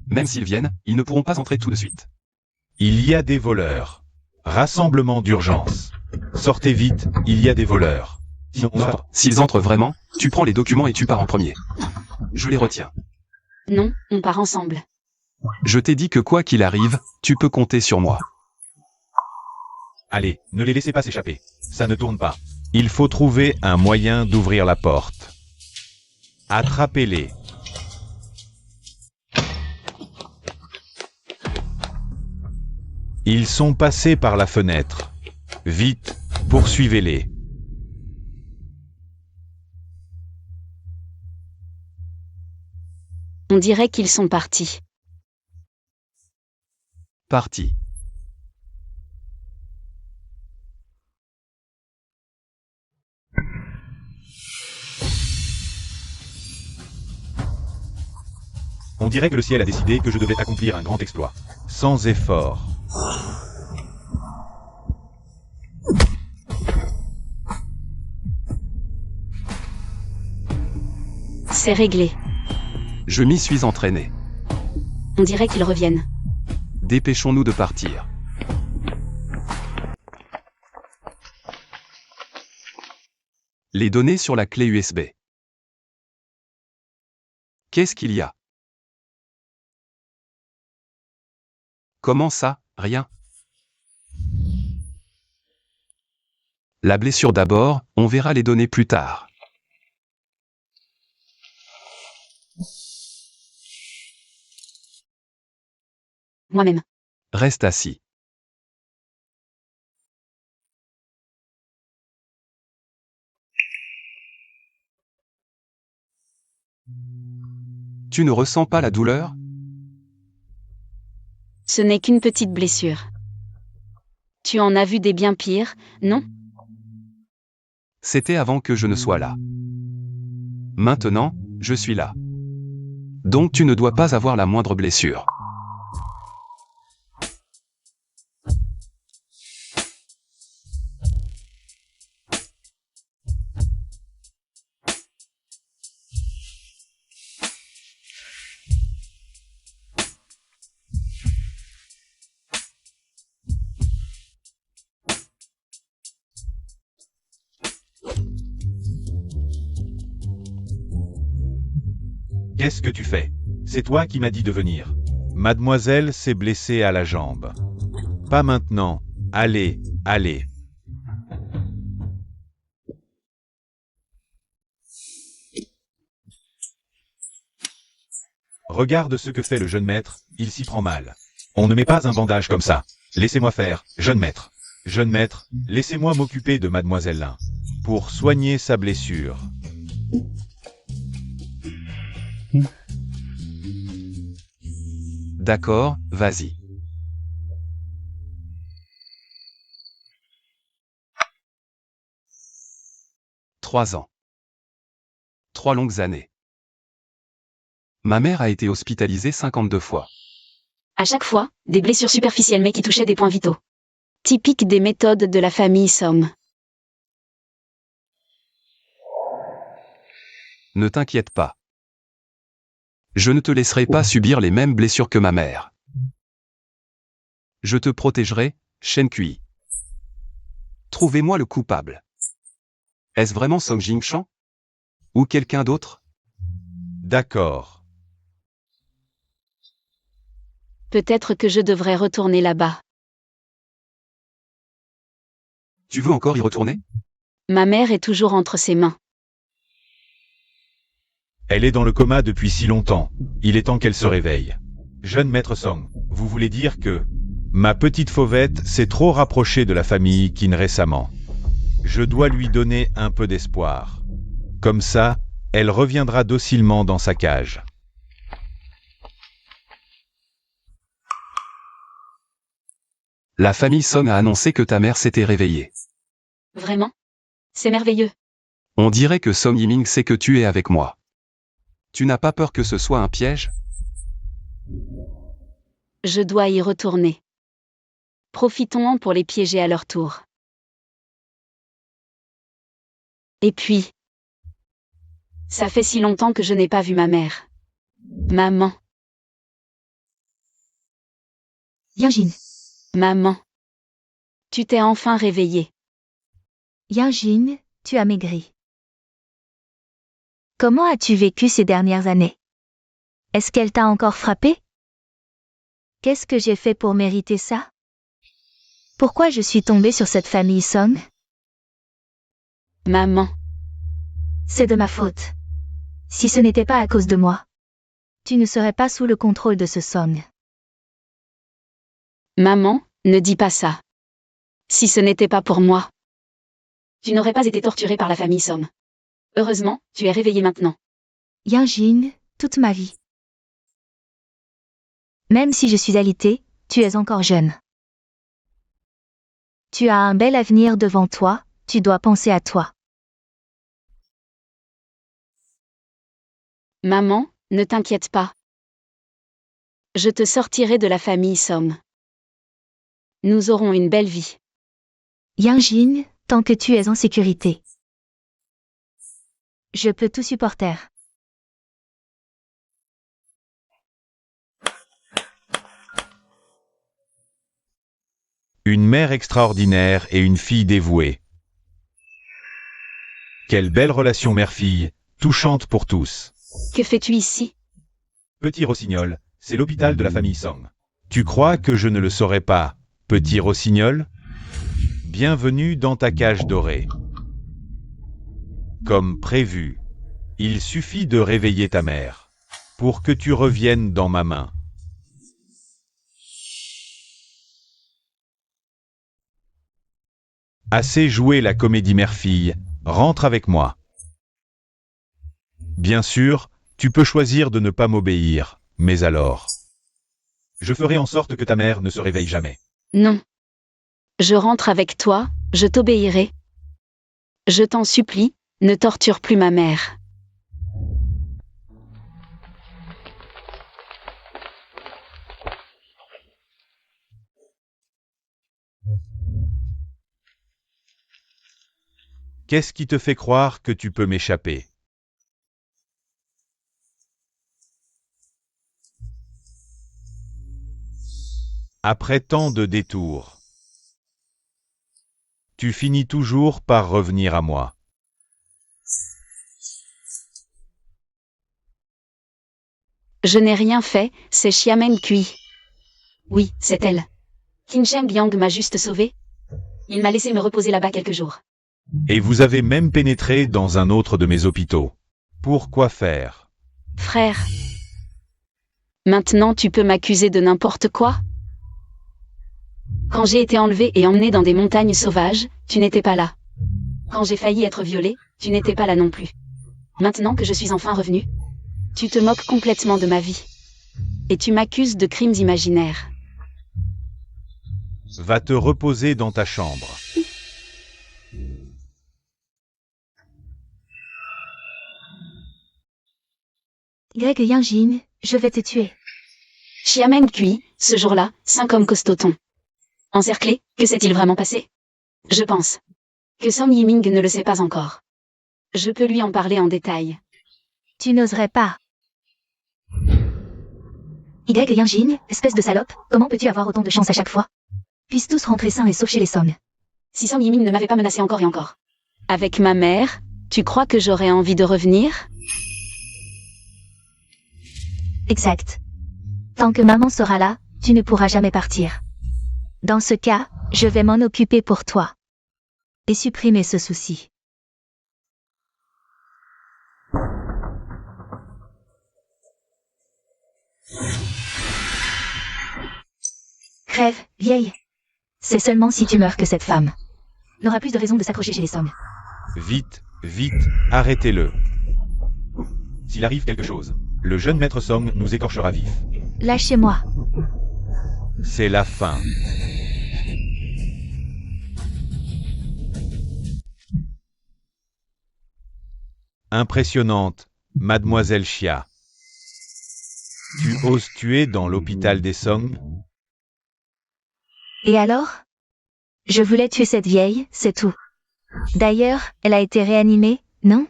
Même s'ils viennent, ils ne pourront pas entrer tout de suite. Il y a des voleurs. Rassemblement d'urgence. Sortez vite, il y a des voleurs. Sinon, on va- S'ils entrent vraiment, tu prends les documents et tu pars en premier. Je les retiens. Non, on part ensemble. Je t'ai dit que quoi qu'il arrive, tu peux compter sur moi. Allez, ne les laissez pas s'échapper. Ça ne tourne pas. Il faut trouver un moyen d'ouvrir la porte. Attrapez-les. Ils sont passés par la fenêtre. Vite, poursuivez-les. On dirait qu'ils sont partis. Parti. On dirait que le ciel a décidé que je devais accomplir un grand exploit. Sans effort. C'est réglé. Je m'y suis entraîné. On dirait qu'ils reviennent. Dépêchons-nous de partir. Les données sur la clé USB. Qu'est-ce qu'il y a? Comment ça, rien? La blessure d'abord, on verra les données plus tard. Moi-même. Reste assis. Tu ne ressens pas la douleur? Ce n'est qu'une petite blessure. Tu en as vu des bien pires, non? C'était avant que je ne sois là. Maintenant, je suis là. Donc tu ne dois pas avoir la moindre blessure. Qu'est-ce que tu fais? C'est toi qui m'as dit de venir. Mademoiselle s'est blessée à la jambe. Pas maintenant. Allez, allez. Regarde ce que fait le jeune maître, il s'y prend mal. On ne met pas un bandage comme ça. Laissez-moi faire, jeune maître. Jeune maître, laissez-moi m'occuper de mademoiselle Lin. Pour soigner sa blessure. D'accord, vas-y. « 3 ans. 3 longues années. Ma mère a été hospitalisée 52 fois. À chaque fois, des blessures superficielles mais qui touchaient des points vitaux. Typique des méthodes de la famille Somme. Ne t'inquiète pas. Je ne te laisserai pas subir les mêmes blessures que ma mère. Je te protégerai, Shen Kui. Trouvez-moi le coupable. Est-ce vraiment Song Jingshan? Ou quelqu'un d'autre? D'accord. Peut-être que je devrais retourner là-bas. Tu veux encore y retourner? Ma mère est toujours entre ses mains. Elle est dans le coma depuis si longtemps. Il est temps qu'elle se réveille. Jeune maître Song, vous voulez dire que ma petite fauvette s'est trop rapprochée de la famille Qin récemment. Je dois lui donner un peu d'espoir. Comme ça, elle reviendra docilement dans sa cage. La famille Song a annoncé que ta mère s'était réveillée. Vraiment? C'est merveilleux. On dirait que Song Yiming sait que tu es avec moi. Tu n'as pas peur que ce soit un piège? Je dois y retourner. Profitons-en pour les piéger à leur tour. Et puis, ça fait si longtemps que je n'ai pas vu ma mère. Maman, Yanjin. maman. Tu t'es enfin réveillée. Yanjin, tu as maigri. Comment as-tu vécu ces dernières années? Est-ce qu'elle t'a encore frappé? Qu'est-ce que j'ai fait pour mériter ça? Pourquoi je suis tombée sur cette famille Song? Maman, C'est de ma faute. Si ce n'était pas à cause de moi, tu ne serais pas sous le contrôle de ce Song. maman, ne dis pas ça. Si ce n'était pas pour moi, tu n'aurais pas été torturée par la famille Song. Heureusement, tu es réveillée maintenant. Yanjin, toute ma vie. Même si je suis alitée, tu es encore jeune. Tu as un bel avenir devant toi, tu dois penser à toi. Maman, ne t'inquiète pas. Je te sortirai de la famille Song. Nous aurons une belle vie. Yanjin, tant que tu es en sécurité. Je peux tout supporter. Une mère extraordinaire et une fille dévouée. Quelle belle relation mère-fille, touchante pour tous. Que fais-tu ici? Petit Rossignol, c'est l'hôpital de la famille Song. Tu crois que je ne le saurais pas, petit Rossignol? Bienvenue dans ta cage dorée. Comme prévu, il suffit de réveiller ta mère, pour que tu reviennes dans ma main. Assez joué la comédie mère-fille, rentre avec moi. Bien sûr, tu peux choisir de ne pas m'obéir, mais alors... Je ferai en sorte que ta mère ne se réveille jamais. Non. Je rentre avec toi, je t'obéirai. Je t'en supplie, ne torture plus ma mère. Qu'est-ce qui te fait croire que tu peux m'échapper? Après tant de détours, tu finis toujours par revenir à moi. Je n'ai rien fait, c'est Xiamen Kui. Oui, c'est elle. Qin Sheng Yang m'a juste sauvé. Il m'a laissé me reposer là-bas quelques jours. Et vous avez même pénétré dans un autre de mes hôpitaux. Pourquoi faire? Frère. Maintenant tu peux m'accuser de n'importe quoi? Quand j'ai été enlevée et emmenée dans des montagnes sauvages, tu n'étais pas là. Quand j'ai failli être violée, tu n'étais pas là non plus. Maintenant que je suis enfin revenue, tu te moques complètement de ma vie. Et tu m'accuses de crimes imaginaires. Va te reposer dans ta chambre. Greg Yanjin, je vais te tuer. Xiamen Kui, ce jour-là, 5 hommes costauds. Encerclés, que s'est-il vraiment passé? Je pense que Song Yiming ne le sait pas encore. Je peux lui en parler en détail. Tu n'oserais pas. Y Yanjin, espèce de salope, comment peux-tu avoir autant de chance à chaque fois? Puissent tous rentrer sains et saufs chez les Song. Si Song Yiming ne m'avait pas menacé encore et encore. Avec ma mère, Tu crois que j'aurais envie de revenir? Exact. Tant que maman sera là, tu ne pourras jamais partir. Dans ce cas, je vais m'en occuper pour toi. Et supprimer ce souci. Crève, vieille. C'est seulement si tu meurs que cette femme n'aura plus de raison de s'accrocher chez les Song. Vite, vite, arrêtez-le. S'il arrive quelque chose, le jeune maître Song nous écorchera vif. Lâchez-moi. C'est la fin. Impressionnante, mademoiselle Xia. Tu oses tuer dans l'hôpital des Song? Et alors? Je voulais tuer cette vieille, c'est tout. D'ailleurs, elle a été réanimée, non?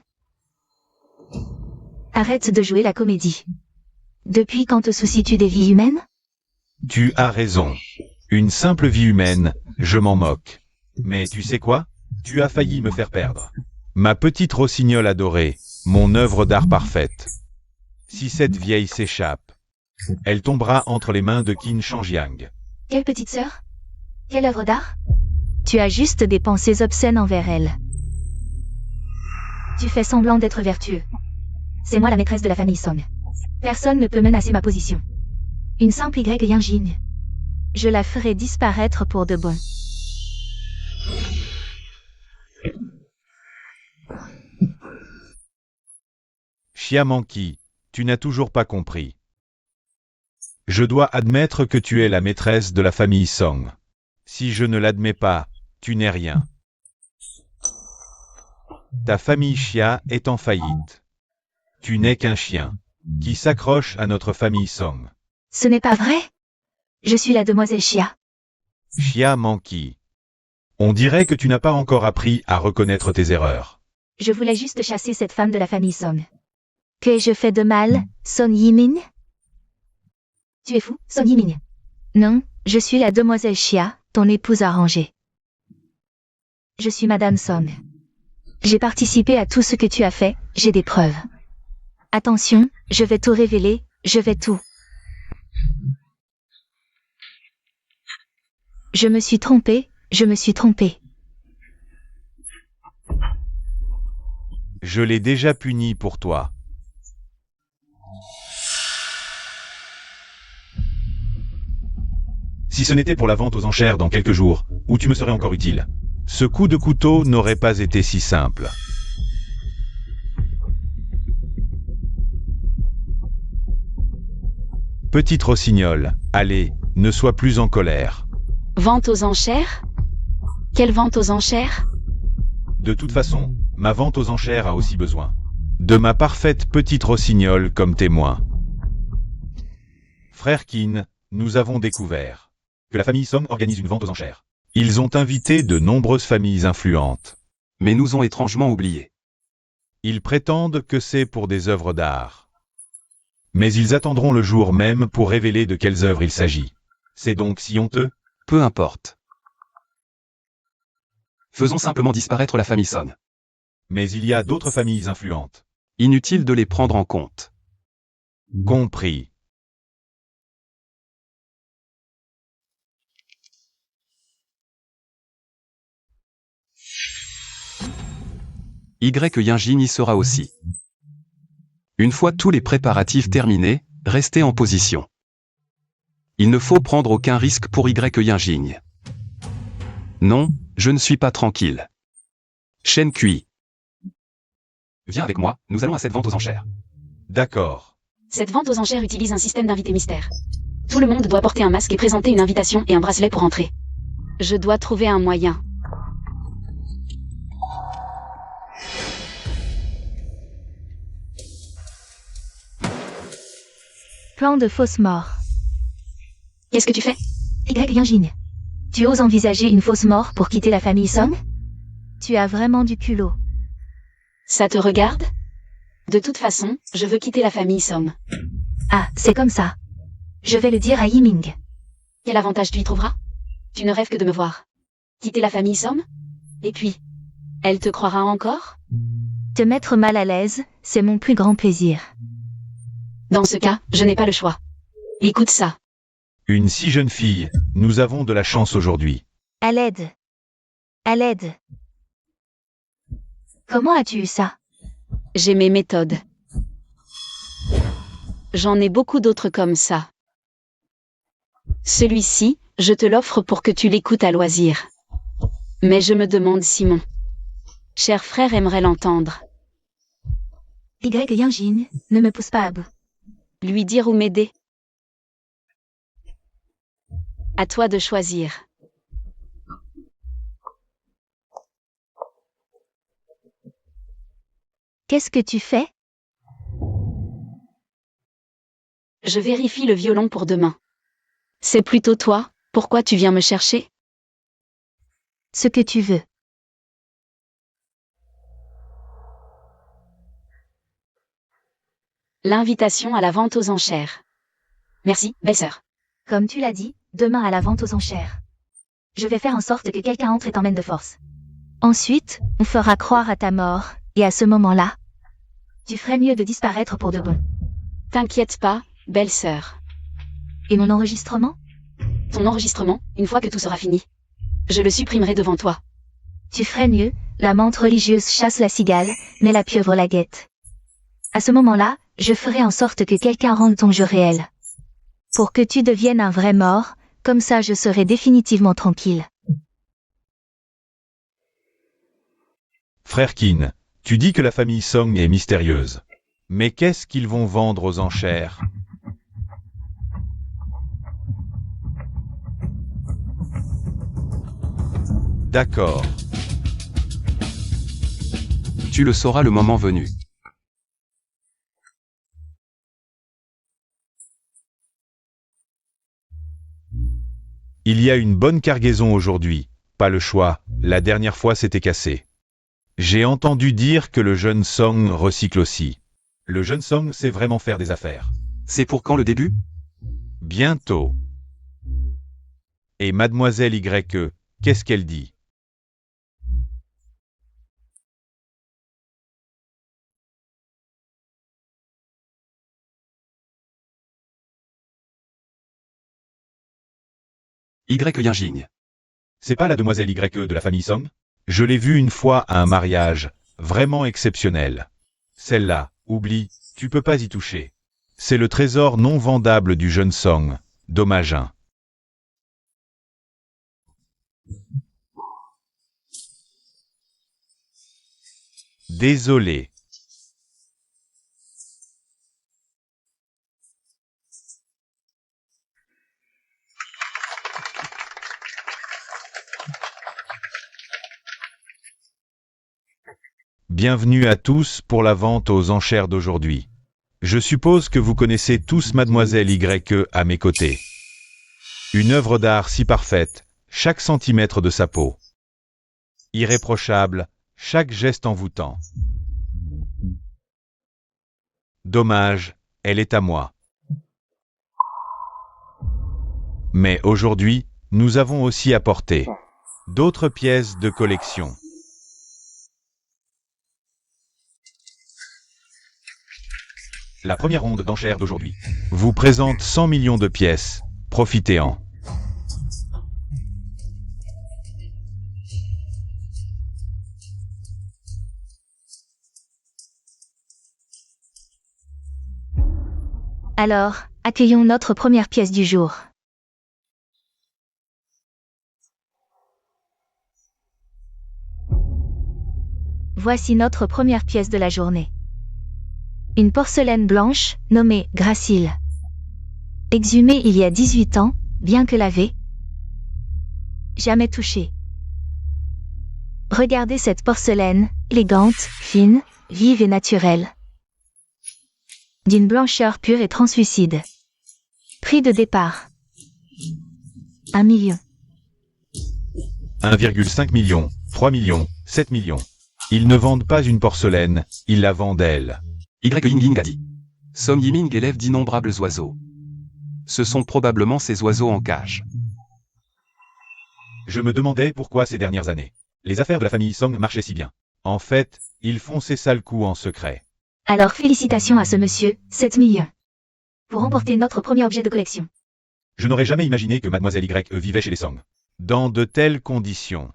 Arrête de jouer la comédie. Depuis quand te soucies-tu des vies humaines? Tu as raison. Une simple vie humaine, je m'en moque. Mais tu sais quoi? Tu as failli me faire perdre. Ma petite rossignole adorée, mon œuvre d'art parfaite. Si cette vieille s'échappe, elle tombera entre les mains de Qin Shangjiang. Quelle petite sœur? Quelle œuvre d'art? Tu as juste des pensées obscènes envers elle. Tu fais semblant d'être vertueux. C'est moi la maîtresse de la famille Song. Personne ne peut menacer ma position. Une simple Y Yanjin. Je la ferai disparaître pour de bon. Xia Manqi, tu n'as toujours pas compris. Je dois admettre que tu es la maîtresse de la famille Song. Si je ne l'admets pas, tu n'es rien. Ta famille Xia est en faillite. Tu n'es qu'un chien qui s'accroche à notre famille Song. Ce n'est pas vrai? Je suis la demoiselle Xia. Xia Manqi. On dirait que tu n'as pas encore appris à reconnaître tes erreurs. Je voulais juste chasser cette femme de la famille Song. Qu'ai-je fait de mal, Son Yimin? Tu es fou, Son Yimin? Non, je suis la demoiselle Xia, ton épouse arrangée. Je suis Madame Song. J'ai participé à tout ce que tu as fait, j'ai des preuves. Attention, je vais tout révéler, je vais tout. Je me suis trompée, je me suis trompée. Je l'ai déjà puni pour toi. Si ce n'était pour la vente aux enchères dans quelques jours, où tu me serais encore utile, ce coup de couteau n'aurait pas été si simple. Petite rossignole, allez, ne sois plus en colère. Vente aux enchères? Quelle vente aux enchères? De toute façon, ma vente aux enchères a aussi besoin de ma parfaite petite rossignole comme témoin. Frère Qin, nous avons découvert que la famille Song organise une vente aux enchères. Ils ont invité de nombreuses familles influentes. Mais nous ont étrangement oubliés. Ils prétendent que c'est pour des œuvres d'art. Mais ils attendront le jour même pour révéler de quelles œuvres il s'agit. C'est donc si honteux? Peu importe. Faisons simplement disparaître la famille Song. Mais il y a d'autres familles influentes. Inutile de les prendre en compte. Compris. Y Yanjin y sera aussi. Une fois tous les préparatifs terminés, restez en position. Il ne faut prendre aucun risque pour Y Yanjin. Non, je ne suis pas tranquille. Shen Kui. Viens avec moi, nous allons à cette vente aux enchères. D'accord. Cette vente aux enchères utilise un système d'invité mystère. Tout le monde doit porter un masque et présenter une invitation et un bracelet pour entrer. Je dois trouver un moyen. Plan de fausse mort. Qu'est-ce que tu fais? Y Yanjin. Tu oses envisager une fausse mort pour quitter la famille Song? Tu as vraiment du culot. Ça te regarde? De toute façon, je veux quitter la famille Song. Ah, c'est comme ça. Je vais le dire à Yiming. Quel avantage tu y trouveras? Tu ne rêves que de me voir quitter la famille Song? Et puis, elle te croira encore? Te mettre mal à l'aise, c'est mon plus grand plaisir. Dans ce cas, je n'ai pas le choix. Écoute ça. Une si jeune fille, nous avons de la chance aujourd'hui. À l'aide. À l'aide. Comment as-tu eu ça? J'ai mes méthodes. J'en ai beaucoup d'autres comme ça. Celui-ci, je te l'offre pour que tu l'écoutes à loisir. Mais je me demande si mon cher frère aimerait l'entendre. Y Yanjin, ne me pousse pas à bout. Lui dire ou m'aider? À toi de choisir. Qu'est-ce que tu fais? Je vérifie le violon pour demain. C'est plutôt toi, pourquoi tu viens me chercher? Ce que tu veux. L'invitation à la vente aux enchères. Merci, belle-sœur. Comme tu l'as dit, demain à la vente aux enchères. Je vais faire en sorte que quelqu'un entre et t'emmène de force. Ensuite, on fera croire à ta mort, et à ce moment-là, tu ferais mieux de disparaître pour de bon. T'inquiète pas, belle-sœur. Et mon enregistrement? Ton enregistrement, une fois que tout sera fini. Je le supprimerai devant toi. Tu ferais mieux, la menthe religieuse chasse la cigale, mais la pieuvre la guette. À ce moment-là, je ferai en sorte que quelqu'un rende ton jeu réel. Pour que tu deviennes un vrai mort, comme ça je serai définitivement tranquille. Frère Qin, tu dis que la famille Song est mystérieuse. Mais qu'est-ce qu'ils vont vendre aux enchères? D'accord. Tu le sauras le moment venu. Il y a une bonne cargaison aujourd'hui. Pas le choix, la dernière fois c'était cassé. J'ai entendu dire que le jeune Song recycle aussi. Le jeune Song sait vraiment faire des affaires. C'est pour quand le début? Bientôt. Et mademoiselle YE, qu'est-ce qu'elle dit? Y Yanjin. C'est pas la demoiselle YE de la famille Song? Je l'ai vue une fois à un mariage, vraiment exceptionnel. Celle-là, oublie, tu peux pas y toucher. C'est le trésor non vendable du jeune Song. Dommage, hein. Désolé. Bienvenue à tous pour la vente aux enchères d'aujourd'hui. Je suppose que vous connaissez tous mademoiselle YE à mes côtés. Une œuvre d'art si parfaite, chaque centimètre de sa peau. Irréprochable, chaque geste envoûtant. Dommage, elle est à moi. Mais aujourd'hui, nous avons aussi apporté d'autres pièces de collection. La première ronde d'enchères d'aujourd'hui vous présente 100 millions de pièces. Profitez-en. Alors, accueillons notre première pièce du jour. Voici notre première pièce de la journée. Une porcelaine blanche, nommée Gracile. Exhumée il y a 18 ans, bien que lavée. Jamais touchée. Regardez cette porcelaine, élégante, fine, vive et naturelle. D'une blancheur pure et translucide. Prix de départ. 1 million. 1,5 million, 3 millions, 7 millions. Ils ne vendent pas une porcelaine, ils la vendent elle. Y Yingling a dit. Som Yiming élève d'innombrables oiseaux. Ce sont probablement ces oiseaux en cage. Je me demandais pourquoi ces dernières années, les affaires de la famille Song marchaient si bien. En fait, ils font ces sales coups en secret. Alors félicitations à ce monsieur, 7 millions. Pour remporter notre premier objet de collection. Je n'aurais jamais imaginé que Mademoiselle Y vivait chez les Song. Dans de telles conditions.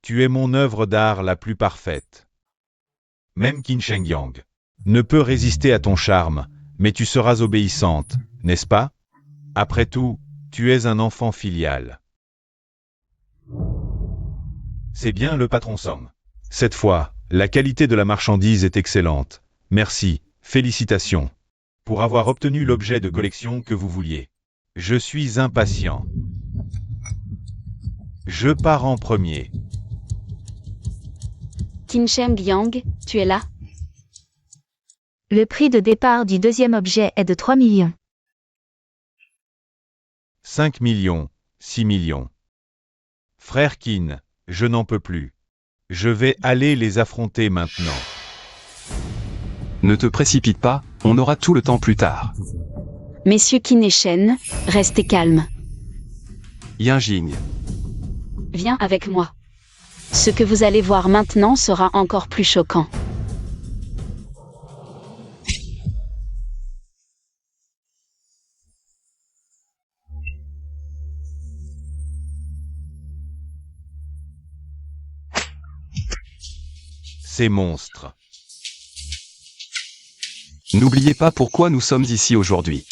Tu es mon œuvre d'art la plus parfaite. Même Qin Shengyang ne peut résister à ton charme, mais tu seras obéissante, n'est-ce pas? Après tout, tu es un enfant filial. C'est bien le patron Song. Cette fois, la qualité de la marchandise est excellente. Merci, félicitations. Pour avoir obtenu l'objet de collection que vous vouliez. Je suis impatient. Je pars en premier. Qin Shengyang, tu es là? Le prix de départ du deuxième objet est de 3 millions. 5 millions, 6 millions. Frère Qin, je n'en peux plus. Je vais aller les affronter maintenant. Ne te précipite pas, on aura tout le temps plus tard. Messieurs Qin et Shen, restez calmes. Yinjing. Viens avec moi. Ce que vous allez voir maintenant sera encore plus choquant. Ces monstres. N'oubliez pas pourquoi nous sommes ici aujourd'hui.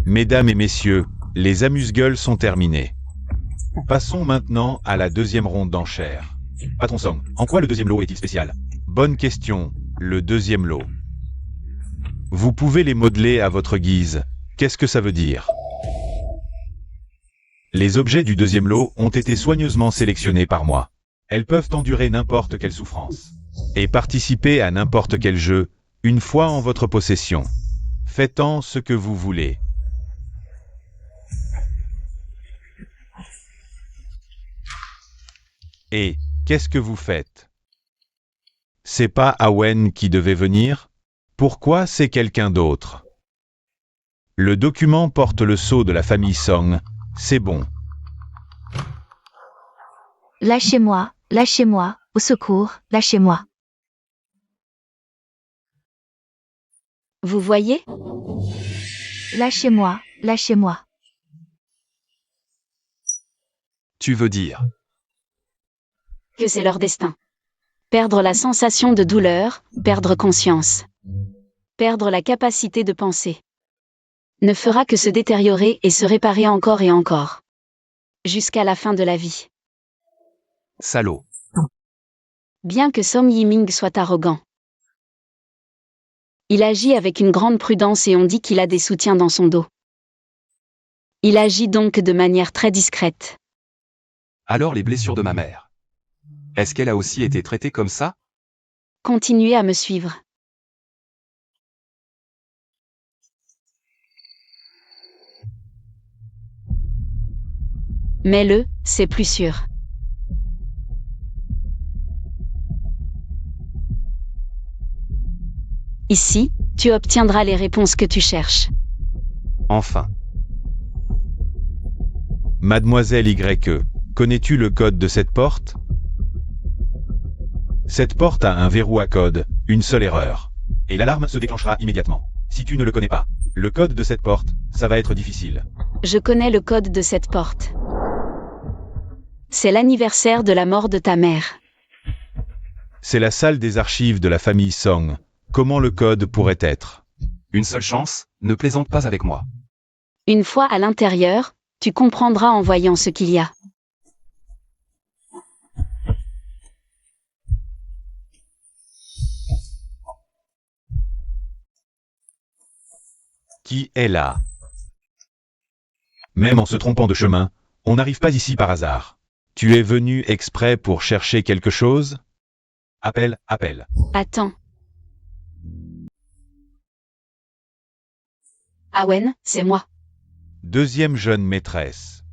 Mesdames et messieurs, les amuse-gueules sont terminées. Passons maintenant à la deuxième ronde d'enchères. Patron Song, en quoi le deuxième lot est-il spécial? Bonne question, le deuxième lot. Vous pouvez les modeler à votre guise. Qu'est-ce que ça veut dire? Les objets du deuxième lot ont été soigneusement sélectionnés par moi. Elles peuvent endurer n'importe quelle souffrance. Et participer à n'importe quel jeu, une fois en votre possession. Faites-en ce que vous voulez. Et, qu'est-ce que vous faites? C'est pas Awen qui devait venir? Pourquoi c'est quelqu'un d'autre? Le document porte le sceau de la famille Song, c'est bon. Lâchez-moi, au secours, lâchez-moi. Vous voyez? Lâchez-moi. Tu veux dire? Que c'est leur destin. Perdre la sensation de douleur, perdre conscience. Perdre la capacité de penser. Ne fera que se détériorer et se réparer encore et encore. Jusqu'à la fin de la vie. Salaud. Bien que Song Yiming soit arrogant. Il agit avec une grande prudence et on dit qu'il a des soutiens dans son dos. Il agit donc de manière très discrète. Alors les blessures de ma mère. Est-ce qu'elle a aussi été traitée comme ça? Continuez à me suivre. Mets-le, c'est plus sûr. Ici, tu obtiendras les réponses que tu cherches. Enfin. Mademoiselle Y, connais-tu le code de cette porte? Cette porte a un verrou à code, une seule erreur. Et l'alarme se déclenchera immédiatement. Si tu ne le connais pas, le code de cette porte, ça va être difficile. Je connais le code de cette porte. C'est l'anniversaire de la mort de ta mère. C'est la salle des archives de la famille Song. Comment le code pourrait être? Une seule chance, ne plaisante pas avec moi. Une fois à l'intérieur, tu comprendras en voyant ce qu'il y a. Qui est là? Même en se trompant de chemin, on n'arrive pas ici par hasard. Tu es venu exprès pour chercher quelque chose? Appel. Attends. Awen, c'est moi. Deuxième jeune maîtresse.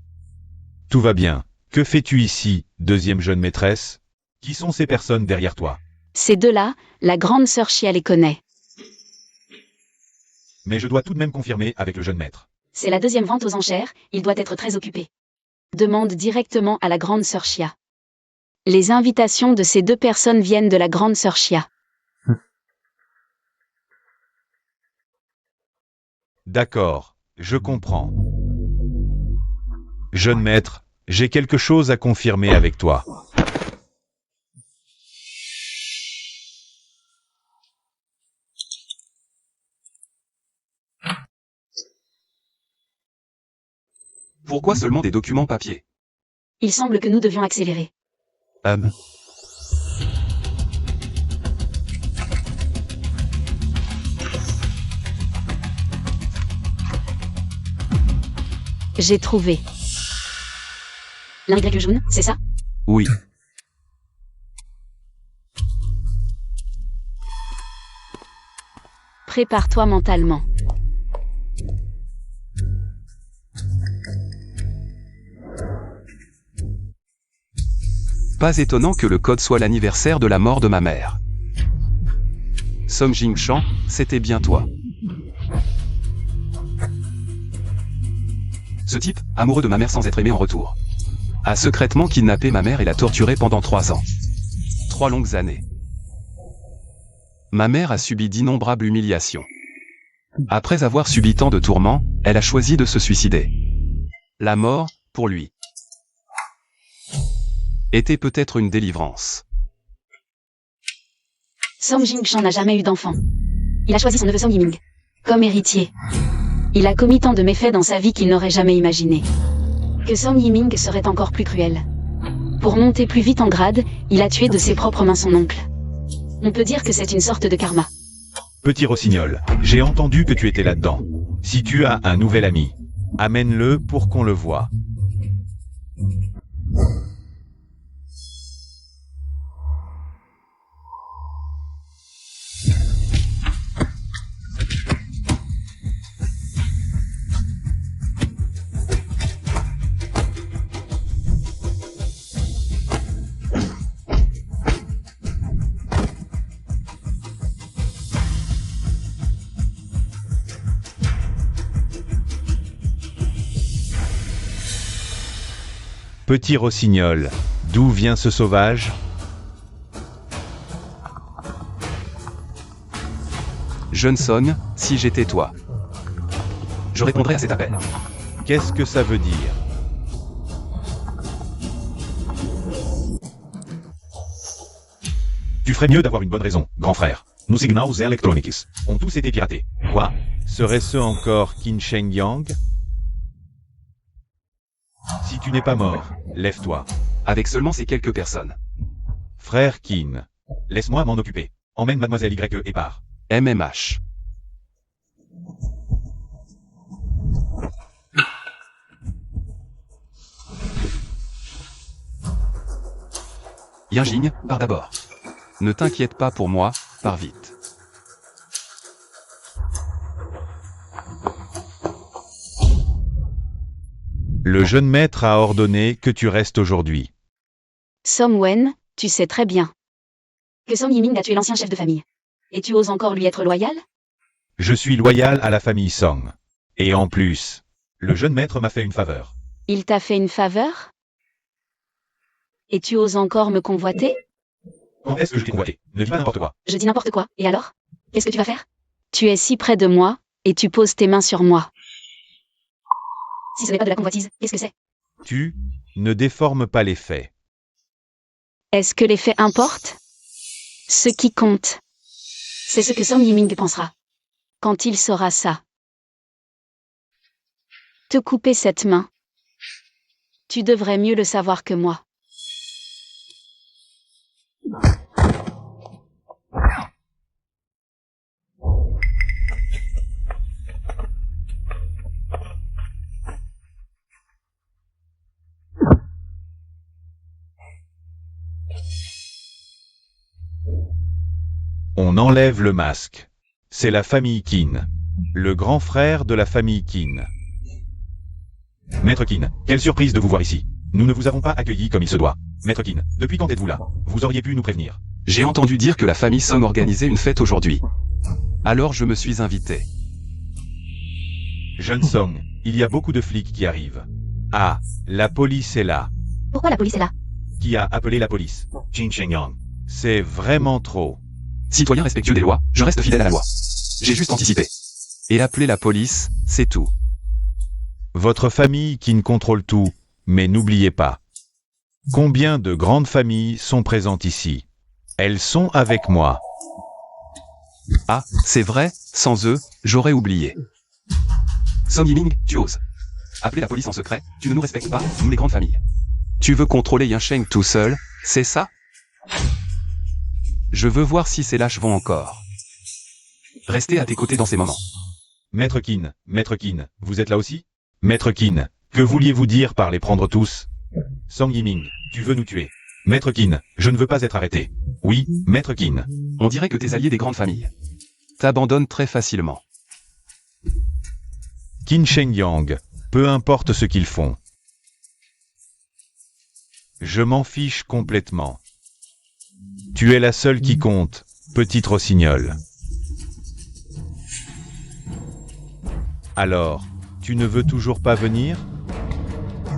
Tout va bien. Que fais-tu ici, deuxième jeune maîtresse? Qui sont ces personnes derrière toi? Ces deux-là, la grande sœur Chia les connaît. Mais je dois tout de même confirmer avec le jeune maître. C'est la deuxième vente aux enchères, il doit être très occupé. Demande directement à la grande sœur Chia. Les invitations de ces deux personnes viennent de la grande sœur Chia. D'accord, je comprends. Jeune maître, j'ai quelque chose à confirmer avec toi. Pourquoi seulement des documents papier? Il semble que nous devions accélérer. J'ai trouvé. L'Y jaune, c'est ça? Oui. Prépare-toi mentalement. Pas étonnant que le code soit l'anniversaire de la mort de ma mère. Song Jingshan, c'était bien toi. Ce type, amoureux de ma mère sans être aimé en retour, a secrètement kidnappé ma mère et l'a torturée pendant 3 ans. 3 longues années. Ma mère a subi d'innombrables humiliations. Après avoir subi tant de tourments, elle a choisi de se suicider. La mort, pour lui, était peut-être une délivrance. Song Jingshan n'a jamais eu d'enfant. Il a choisi son neveu Song Yiming comme héritier. Il a commis tant de méfaits dans sa vie qu'il n'aurait jamais imaginé que Song Yiming serait encore plus cruel. Pour monter plus vite en grade, il a tué de ses propres mains son oncle. On peut dire que c'est une sorte de karma. Petit rossignol, j'ai entendu que tu étais là-dedans. Si tu as un nouvel ami, amène-le pour qu'on le voie. Petit rossignol, d'où vient ce sauvage? Jeune Song, si j'étais toi, je répondrais à cet appel. Qu'est-ce que ça veut dire? Tu ferais mieux d'avoir une bonne raison, grand frère. Nos signaux électroniques ont tous été piratés. Quoi? Serait-ce encore Qin Sheng Yang? Si tu n'es pas mort, lève-toi. Avec seulement ces quelques personnes. Frère Qin, laisse-moi m'en occuper. Emmène mademoiselle Y et pars. MMH. Yinjing, pars d'abord. Ne t'inquiète pas pour moi, pars vite. Le jeune maître a ordonné que tu restes aujourd'hui. Song Wen, tu sais très bien que Song Yiming a tué l'ancien chef de famille. Et tu oses encore lui être loyal? Je suis loyal à la famille Song. Et en plus, le jeune maître m'a fait une faveur. Il t'a fait une faveur? Et tu oses encore me convoiter? Quand est-ce que je t'ai convoité? Ne dis pas n'importe quoi. Je dis n'importe quoi, et alors? Qu'est-ce que tu vas faire? Tu es si près de moi, et tu poses tes mains sur moi. Si ce n'est pas de la convoitise, qu'est-ce que c'est? Tu ne déformes pas les faits. Est-ce que les faits importent? Ce qui compte, c'est ce que Song Yiming pensera quand il saura ça. Te couper cette main. Tu devrais mieux le savoir que moi. On enlève le masque. C'est la famille Qin. Le grand frère de la famille Qin. Maître Qin, quelle surprise de vous voir ici. Nous ne vous avons pas accueilli comme il se doit. Maître Qin, depuis quand êtes-vous là? Vous auriez pu nous prévenir. J'ai entendu dire que la famille Song organisait une fête aujourd'hui. Alors je me suis invité. Jeune Song, il y a beaucoup de flics qui arrivent. Ah, la police est là. Pourquoi la police est là? Qui a appelé la police? Jin Shengyang. C'est vraiment trop. Citoyen respectueux des lois, je reste fidèle à la loi. J'ai juste anticipé. Et appeler la police, c'est tout. Votre famille qui ne contrôle tout, mais n'oubliez pas. Combien de grandes familles sont présentes ici? Elles sont avec moi. Ah, c'est vrai, sans eux, j'aurais oublié. Song Yiming, tu oses. Appeler la police en secret, tu ne nous respectes pas, nous les grandes familles. Tu veux contrôler Yansheng tout seul, c'est ça? Je veux voir si ces lâches vont encore. Rester à tes côtés dans ces moments. Maître Qin, vous êtes là aussi? Maître Qin, que vouliez-vous dire par les prendre tous? Song Yiming, tu veux nous tuer? Maître Qin, je ne veux pas être arrêté. Oui, Maître Qin. On dirait que tes alliés des grandes familles t'abandonnent très facilement. Qin Shengyang, peu importe ce qu'ils font. Je m'en fiche complètement. Tu es la seule qui compte, petite rossignol. Alors, tu ne veux toujours pas venir?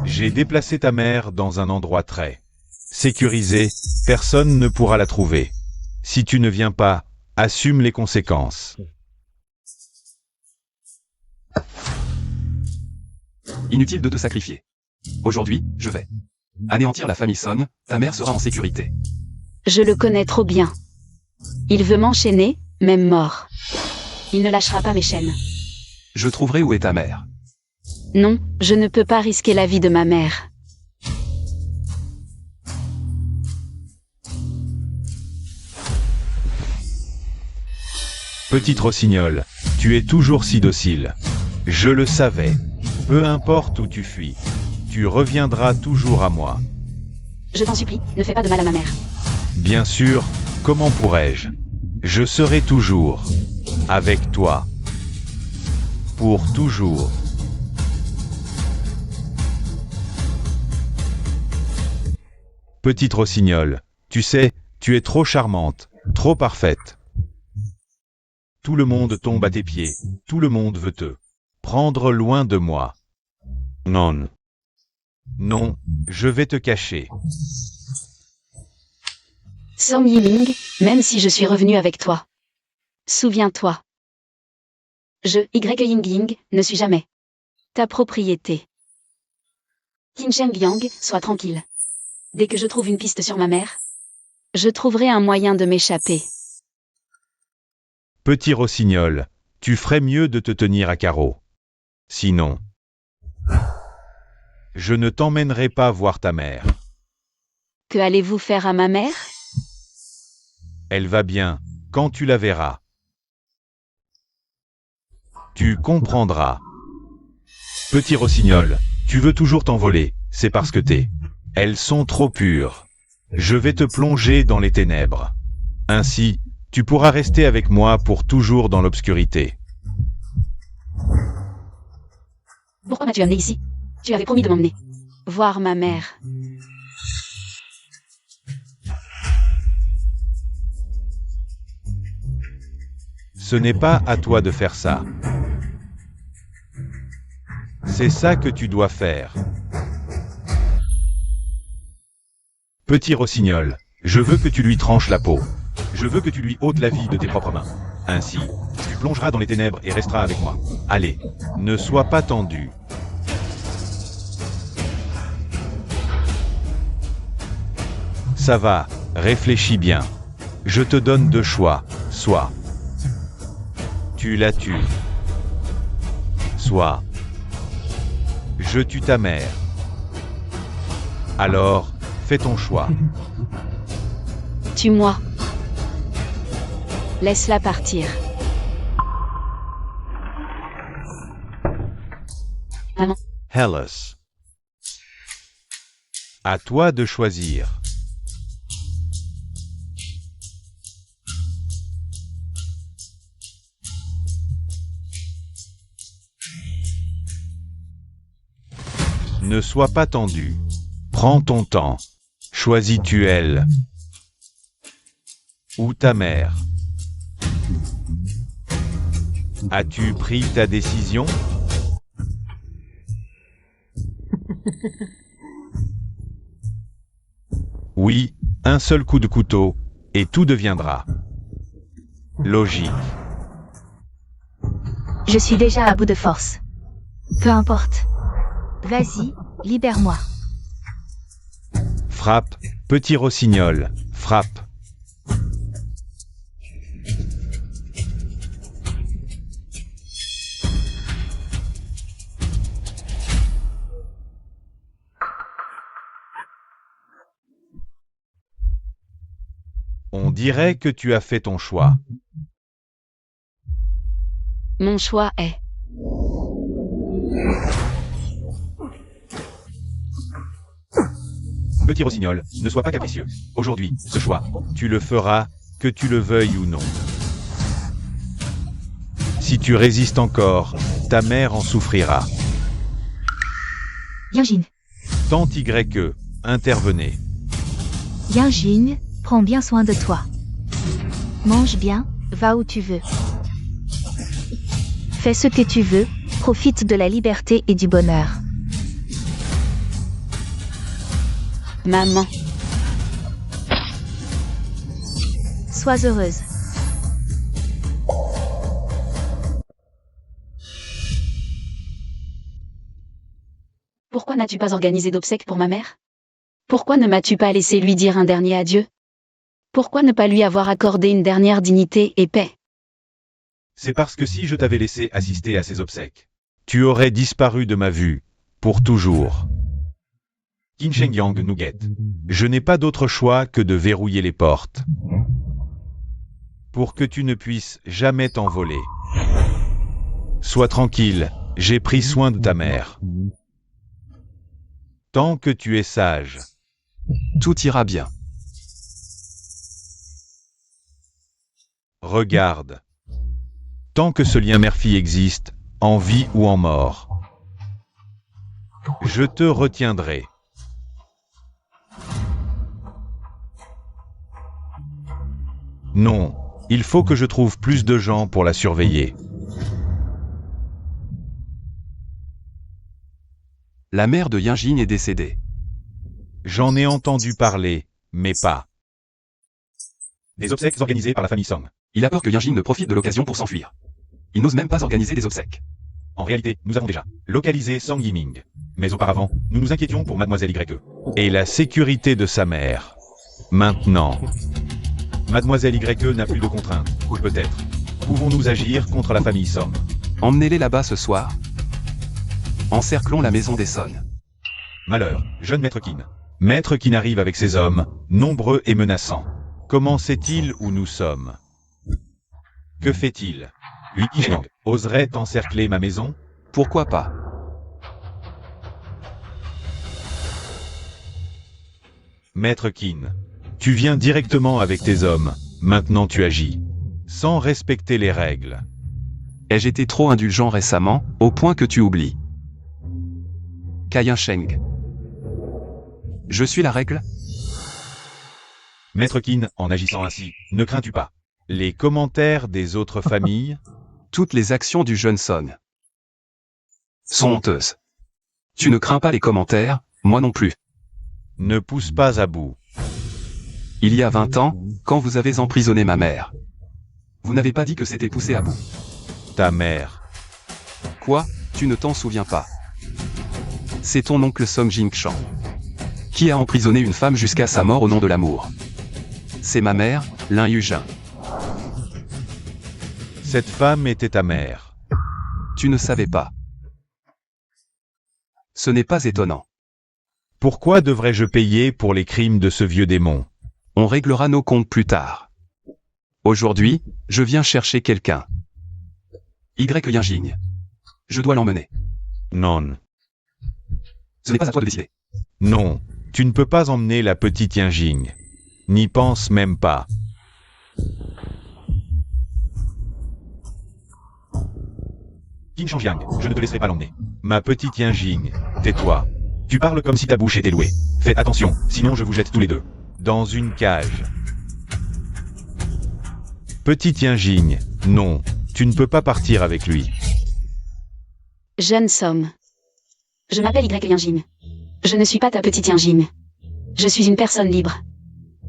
J'ai déplacé ta mère dans un endroit très sécurisé, personne ne pourra la trouver. Si tu ne viens pas, assume les conséquences. Inutile de te sacrifier. Aujourd'hui, je vais anéantir la famille Song, ta mère sera en sécurité. Je le connais trop bien. Il veut m'enchaîner, même mort. Il ne lâchera pas mes chaînes. Je trouverai où est ta mère. Non, je ne peux pas risquer la vie de ma mère. Petite rossignol, tu es toujours si docile. Je le savais. Peu importe où tu fuis, tu reviendras toujours à moi. Je t'en supplie, ne fais pas de mal à ma mère. Bien sûr, comment pourrais-je? Je serai toujours avec toi. Pour toujours. Petite rossignol, tu sais, tu es trop charmante, trop parfaite. Tout le monde tombe à tes pieds, tout le monde veut te prendre loin de moi. Non. Non, je vais te cacher. Song Yiming, même si je suis revenu avec toi. Souviens-toi. Je, Ying, ne suis jamais ta propriété. Qin Shengyang, sois tranquille. Dès que je trouve une piste sur ma mère, je trouverai un moyen de m'échapper. Petit rossignol, tu ferais mieux de te tenir à carreau. Sinon, je ne t'emmènerai pas voir ta mère. Que allez-vous faire à ma mère? Elle va bien, quand tu la verras. Tu comprendras. Petit rossignol, tu veux toujours t'envoler, c'est parce que elles sont trop pures. Je vais te plonger dans les ténèbres. Ainsi, tu pourras rester avec moi pour toujours dans l'obscurité. Pourquoi m'as-tu amené ici? Tu avais promis de m'emmener voir ma mère. Ce n'est pas à toi de faire ça. C'est ça que tu dois faire. Petit rossignol, je veux que tu lui tranches la peau. Je veux que tu lui ôtes la vie de tes propres mains. Ainsi, tu plongeras dans les ténèbres et resteras avec moi. Allez, ne sois pas tendu. Ça va, réfléchis bien. Je te donne deux choix, soit tu la tues, soit je tue ta mère. Alors, fais ton choix. Tue-moi. Laisse-la partir. Maman. Hellas. À toi de choisir. Ne sois pas tendu. Prends ton temps. Choisis-tu elle ou ta mère? As-tu pris ta décision? Oui, un seul coup de couteau, et tout deviendra logique. Je suis déjà à bout de force. Peu importe. Vas-y, libère-moi. Frappe, petit rossignol, frappe. On dirait que tu as fait ton choix. Mon choix est... Petit rossignol, ne sois pas capricieux. Aujourd'hui, ce choix, tu le feras, que tu le veuilles ou non. Si tu résistes encore, ta mère en souffrira. Yinjin. Tant Y, intervenez. Yinjin, prends bien soin de toi. Mange bien, va où tu veux. Fais ce que tu veux, profite de la liberté et du bonheur. Maman. Sois heureuse. Pourquoi n'as-tu pas organisé d'obsèques pour ma mère? Pourquoi ne m'as-tu pas laissé lui dire un dernier adieu? Pourquoi ne pas lui avoir accordé une dernière dignité et paix? C'est parce que si je t'avais laissé assister à ses obsèques, tu aurais disparu de ma vue, pour toujours. Qin Shengyang nous guette. Je n'ai pas d'autre choix que de verrouiller les portes. Pour que tu ne puisses jamais t'envoler. Sois tranquille, j'ai pris soin de ta mère. Tant que tu es sage. Tout ira bien. Regarde. Tant que ce lien mère-fille existe, en vie ou en mort, je te retiendrai. Non, il faut que je trouve plus de gens pour la surveiller. La mère de Yinjin est décédée. J'en ai entendu parler, mais pas. Des obsèques organisées par la famille Song. Il a peur que Yinjin ne profite de l'occasion pour s'enfuir. Il n'ose même pas organiser des obsèques. En réalité, nous avons déjà localisé Song Yiming. Mais auparavant, nous nous inquiétions pour Mademoiselle YE. Et la sécurité de sa mère. Maintenant, Mademoiselle YE n'a plus de contraintes. Ou peut-être, pouvons-nous agir contre la famille Song? Emmenez-les là-bas ce soir. Encerclons la maison des Son. Malheur, jeune Maître Qin. Maître Qin arrive avec ses hommes, nombreux et menaçants. Comment sait-il où nous sommes? Que fait-il? Lui, Qin oserait encercler ma maison? Pourquoi pas? Maître Qin, tu viens directement avec tes hommes, maintenant tu agis. Sans respecter les règles. Ai-je été trop indulgent récemment, au point que tu oublies? Kai Sheng. Je suis la règle? Maître Qin, en agissant ainsi, ne crains-tu pas les commentaires des autres familles? Toutes les actions du jeune Son sont honteuses. Tu ne crains pas les commentaires, moi non plus. Ne pousse pas à bout. Il y a 20 ans, quand vous avez emprisonné ma mère, vous n'avez pas dit que c'était poussé à bout. Ta mère. Quoi? Tu ne t'en souviens pas? C'est ton oncle Song Jingchan qui a emprisonné une femme jusqu'à sa mort au nom de l'amour. C'est ma mère, Lin Yujin. Cette femme était ta mère. Tu ne savais pas. Ce n'est pas étonnant. Pourquoi devrais-je payer pour les crimes de ce vieux démon? On réglera nos comptes plus tard. Aujourd'hui, je viens chercher quelqu'un. Yinjin. Je dois l'emmener. Non. Ce n'est pas à toi de décider. Non, tu ne peux pas emmener la petite Yinjing. N'y pense même pas. Qin Shengyang, je ne te laisserai pas l'emmener. Ma petite Yinjing, tais-toi. Tu parles comme si ta bouche était louée. Faites attention, sinon je vous jette tous les deux. Dans une cage. Petite Yinjing, non, tu ne peux pas partir avec lui. Jeune Somme. Je m'appelle Yinjin. Je ne suis pas ta petite Yinjing. Je suis une personne libre.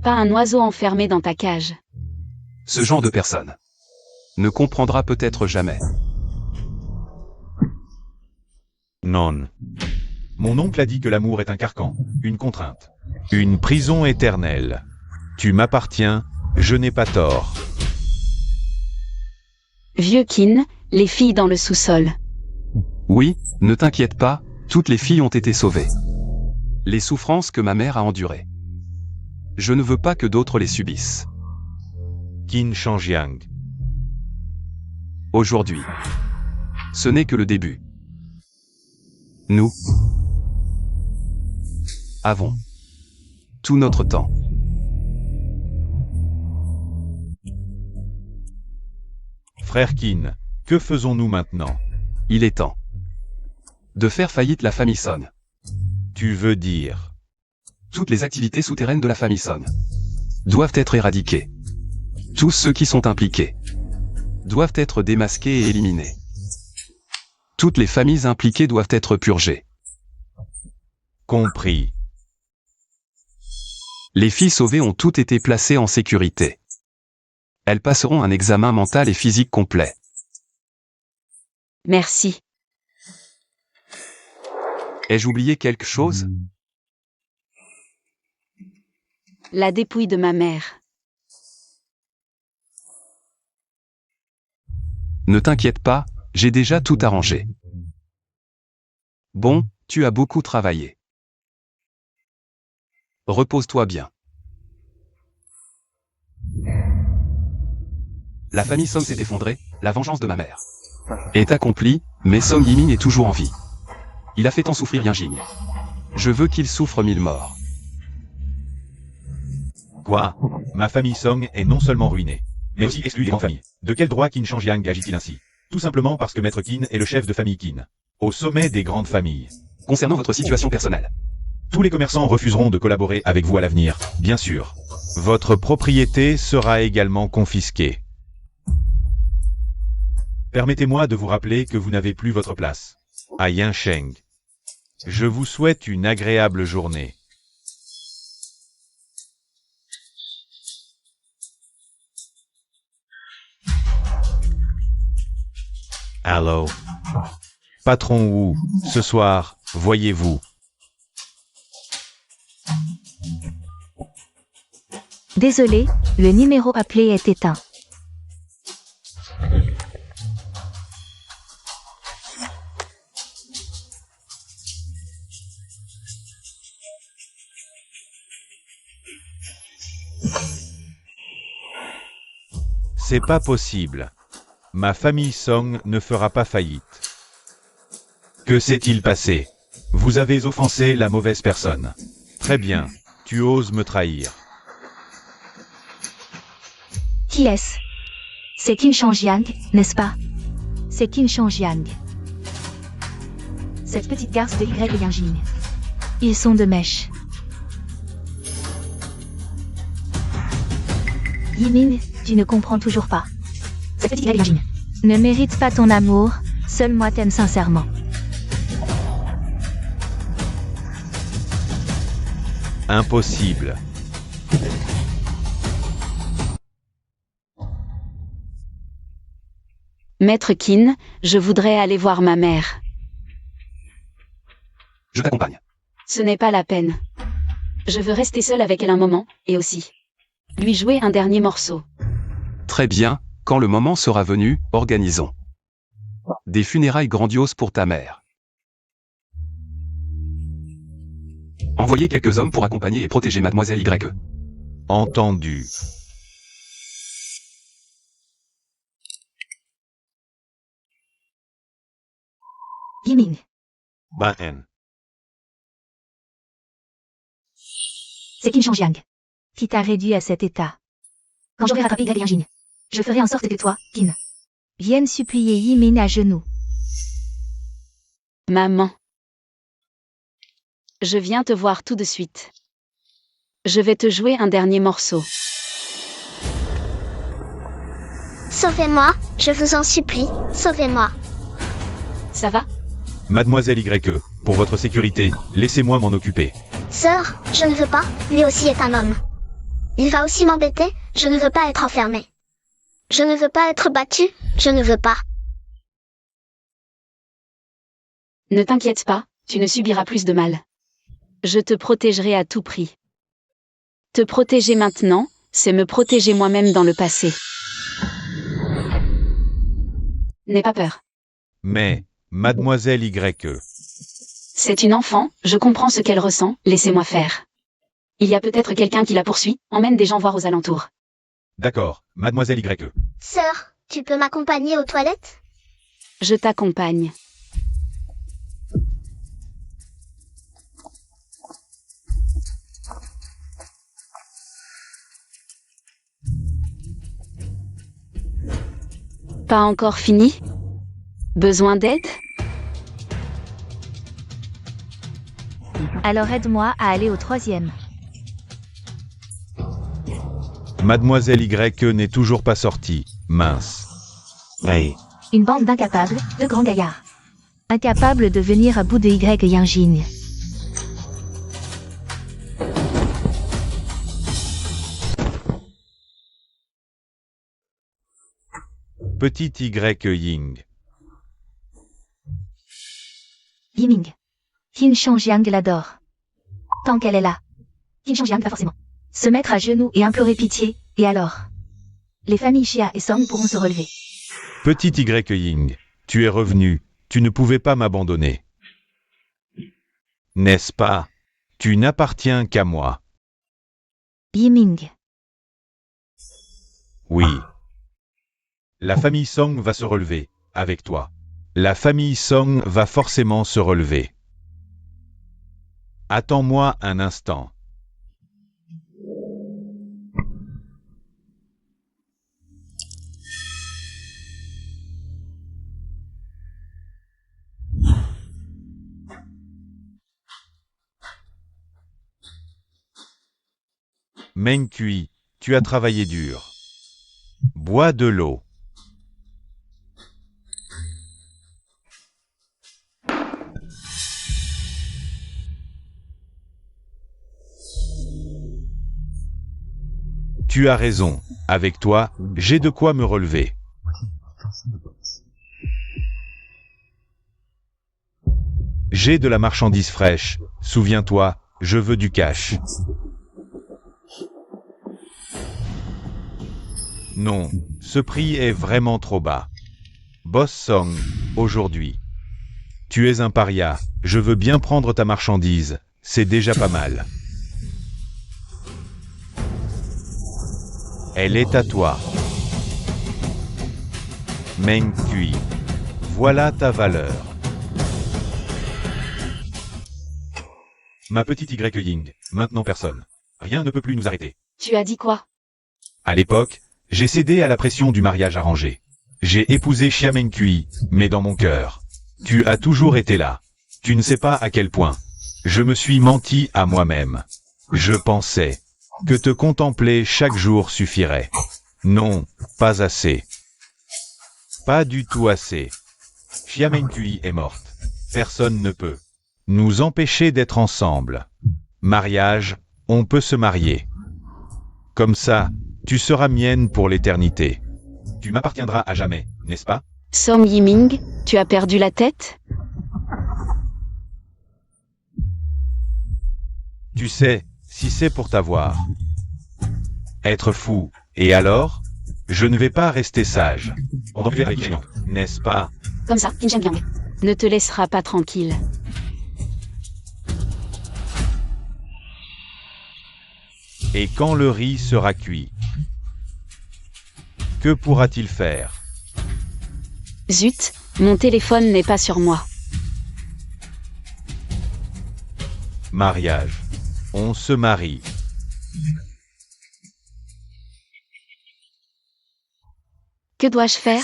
Pas un oiseau enfermé dans ta cage. Ce genre de personne ne comprendra peut-être jamais. Non. Mon oncle a dit que l'amour est un carcan, une contrainte. Une prison éternelle. Tu m'appartiens, je n'ai pas tort. Vieux Qin, les filles dans le sous-sol. Oui, ne t'inquiète pas, toutes les filles ont été sauvées. Les souffrances que ma mère a endurées. Je ne veux pas que d'autres les subissent. Qin Shangjiang. Aujourd'hui, ce n'est que le début. Nous avons tout notre temps. Frère Qin, que faisons-nous maintenant? Il est temps de faire faillite la famille Song. Tu veux dire? Toutes les activités souterraines de la famille Song doivent être éradiquées. Tous ceux qui sont impliqués doivent être démasqués et éliminés. Toutes les familles impliquées doivent être purgées. Compris. Les filles sauvées ont toutes été placées en sécurité. Elles passeront un examen mental et physique complet. Merci. Ai-je oublié quelque chose? La dépouille de ma mère. Ne t'inquiète pas, j'ai déjà tout arrangé. Bon, tu as beaucoup travaillé. Repose-toi bien. La famille Song s'est effondrée, la vengeance de ma mère est accomplie, mais Song Yimin est toujours en vie. Il a fait tant souffrir Yinjing. Je veux qu'il souffre 1000 morts. Quoi? Ma famille Song est non seulement ruinée, mais aussi exclue des grandes familles. De quel droit Qin Shangjiang agit-il ainsi? Tout simplement parce que Maître Qin est le chef de famille Qin, au sommet des grandes familles. Concernant votre situation personnelle, Tous les commerçants refuseront de collaborer avec vous à l'avenir, bien sûr. Votre propriété sera également confisquée. Permettez-moi de vous rappeler que vous n'avez plus votre place. À Yinsheng. Je vous souhaite une agréable journée. Allô? Patron Wu, ce soir, voyez-vous? Désolé, le numéro appelé est éteint. C'est pas possible. Ma famille Song ne fera pas faillite. Que s'est-il passé? Vous avez offensé la mauvaise personne. Très bien. Tu oses me trahir. Qui est-ce? C'est Qin Shangjiang, n'est-ce pas? C'est Qin Shangjiang. Cette petite garce de Y et Yinjing. Ils sont de mèche. Yimin, tu ne comprends toujours pas. Cette petite Y et Yinjing ne mérite pas ton amour, seul moi t'aime sincèrement. Impossible. Maître Qin, je voudrais aller voir ma mère. je t'accompagne. Ce n'est pas la peine. Je veux rester seule avec elle un moment, et aussi lui jouer un dernier morceau. Très bien, quand le moment sera venu, organisons des funérailles grandioses pour ta mère. Envoyez quelques hommes pour accompagner et protéger Mademoiselle Y. Entendu. Yimin, Ben. c'est Qin Shangjiang qui t'a réduit à cet état. Quand j'aurai rattrapé Y et Yinjing, je ferai en sorte que toi, Qin, viennes supplier Yimin à genoux. Maman. Je viens te voir tout de suite. Je vais te jouer un dernier morceau. Sauvez-moi, je vous en supplie, sauvez-moi. Ça va? Mademoiselle Y, Pour votre sécurité, laissez-moi m'en occuper. Sœur, je ne veux pas, lui aussi est un homme. Il va aussi m'embêter, je ne veux pas être enfermé. Je ne veux pas être battu, je ne veux pas. Ne t'inquiète pas, tu ne subiras plus de mal. Je te protégerai à tout prix. Te protéger maintenant, c'est me protéger moi-même dans le passé. N'aie pas peur. Mais, mademoiselle Y. C'est une enfant, je comprends ce qu'elle ressent, laissez-moi faire. Il y a peut-être quelqu'un qui la poursuit, emmène des gens voir aux alentours. D'accord, mademoiselle Y. Sœur, tu peux m'accompagner aux toilettes? Je t'accompagne. Pas encore fini? Besoin d'aide? Alors aide-moi à aller au 3e. Mademoiselle Y n'est toujours pas sortie. Mince. Oui. Une bande d'incapables, de grands gaillards. Incapables de venir à bout de Y Yinjin. Petite Y Ying. Yiming. Qin Shangjiang l'adore. Tant qu'elle est là. Qin Shangjiang va forcément se mettre à genoux et implorer pitié, et alors les familles Xia et Song pourront se relever. Petite Y Ying. Tu es revenu. Tu ne pouvais pas m'abandonner. N'est-ce pas? Tu n'appartiens qu'à moi. Yiming. Oui. La famille Song va se relever, avec toi. La famille Song va forcément se relever. Attends-moi un instant. Meng Kui, tu as travaillé dur. Bois de l'eau. Tu as raison. Avec toi, j'ai de quoi me relever. J'ai de la marchandise fraîche. Souviens-toi, je veux du cash. Non, ce prix est vraiment trop bas. Boss Song, aujourd'hui. Tu es un paria, je veux bien prendre ta marchandise, c'est déjà pas mal. Elle est à toi. Meng Kui. Voilà ta valeur. Ma petite Y Ying, maintenant personne. Rien ne peut plus nous arrêter. Tu as dit quoi? À l'époque, j'ai cédé à la pression du mariage arrangé. J'ai épousé Xia Meng Kui, mais dans mon cœur. Tu as toujours été là. Tu ne sais pas à quel point. Je me suis menti à moi-même. Je pensais que te contempler chaque jour suffirait. Non, pas assez. Pas du tout assez. Xia Meng Kui est morte. Personne ne peut nous empêcher d'être ensemble. Mariage, on peut se marier. Comme ça, tu seras mienne pour l'éternité. Tu m'appartiendras à jamais, n'est-ce pas? Song Yiming, tu as perdu la tête? Tu sais, si c'est pour t'avoir. Être fou, et alors? Je ne vais pas rester sage. On vivre avec Xia, N'est-ce pas? Comme ça, Qin Shangjiang ne te laissera pas tranquille. Et quand le riz sera cuit, que pourra-t-il faire? Zut, mon téléphone n'est pas sur moi. Mariage. On se marie. Que dois-je faire?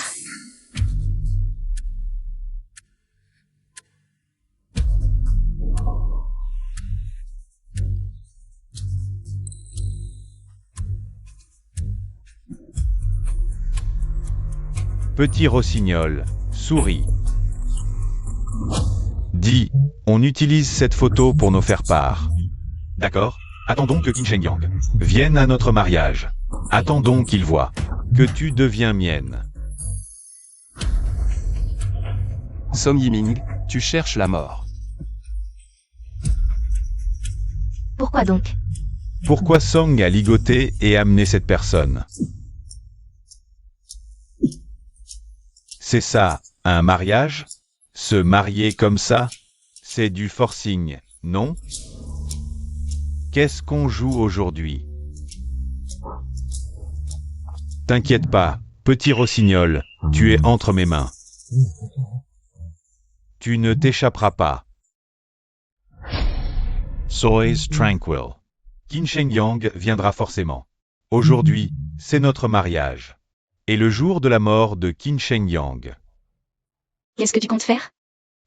Petit rossignol, souris. Dis, on utilise cette photo pour nos faire-part. D'accord. Attendons que Qin Shengyang Vienne à notre mariage. Attendons qu'il voie que tu deviens mienne. Song Yiming, tu cherches la mort. Pourquoi donc? Pourquoi Song a ligoté et amené cette personne? C'est ça, un mariage? Se marier comme ça? C'est du forcing, non? Qu'est-ce qu'on joue aujourd'hui? T'inquiète pas, petit rossignol, tu es entre mes mains. Tu ne t'échapperas pas. Sois tranquille. Qin Shengyang viendra forcément. Aujourd'hui, c'est notre mariage. Et le jour de la mort de Qin Shengyang. Qu'est-ce que tu comptes faire?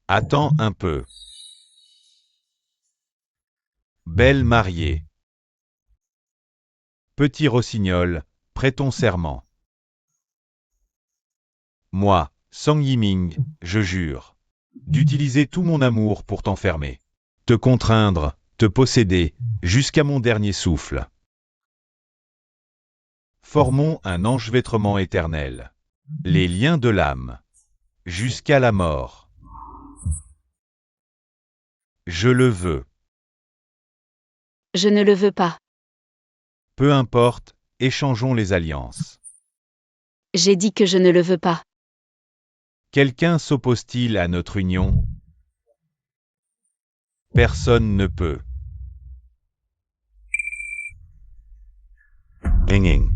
Attends un peu. Belle mariée. Petit rossignol, prêtons serment. Moi, Song Yiming, je jure d'utiliser tout mon amour pour t'enfermer, te contraindre, te posséder, jusqu'à mon dernier souffle. Formons un enchevêtrement éternel, les liens de l'âme, jusqu'à la mort. Je le veux. Je ne le veux pas. Peu importe, échangeons les alliances. J'ai dit que je ne le veux pas. Quelqu'un s'oppose-t-il à notre union? Personne ne peut. Ing.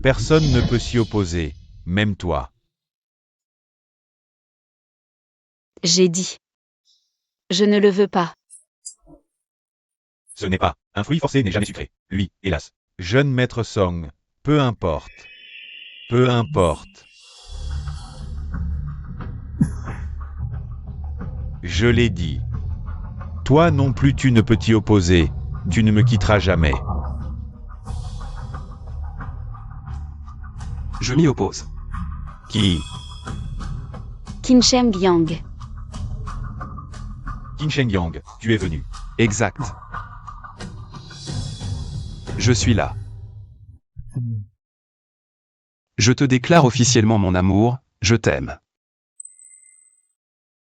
Personne ne peut s'y opposer, même toi. J'ai dit. Je ne le veux pas. Ce n'est pas. Un fruit forcé n'est jamais sucré. Lui, hélas. Jeune maître Song, peu importe. Peu importe. Je l'ai dit. Toi non plus tu ne peux t'y opposer. Tu ne me quitteras jamais. Je m'y oppose. Qui? Qin Shengyang. Qin Shengyang, tu es venu. Exact. Je suis là. Je te déclare officiellement mon amour, je t'aime.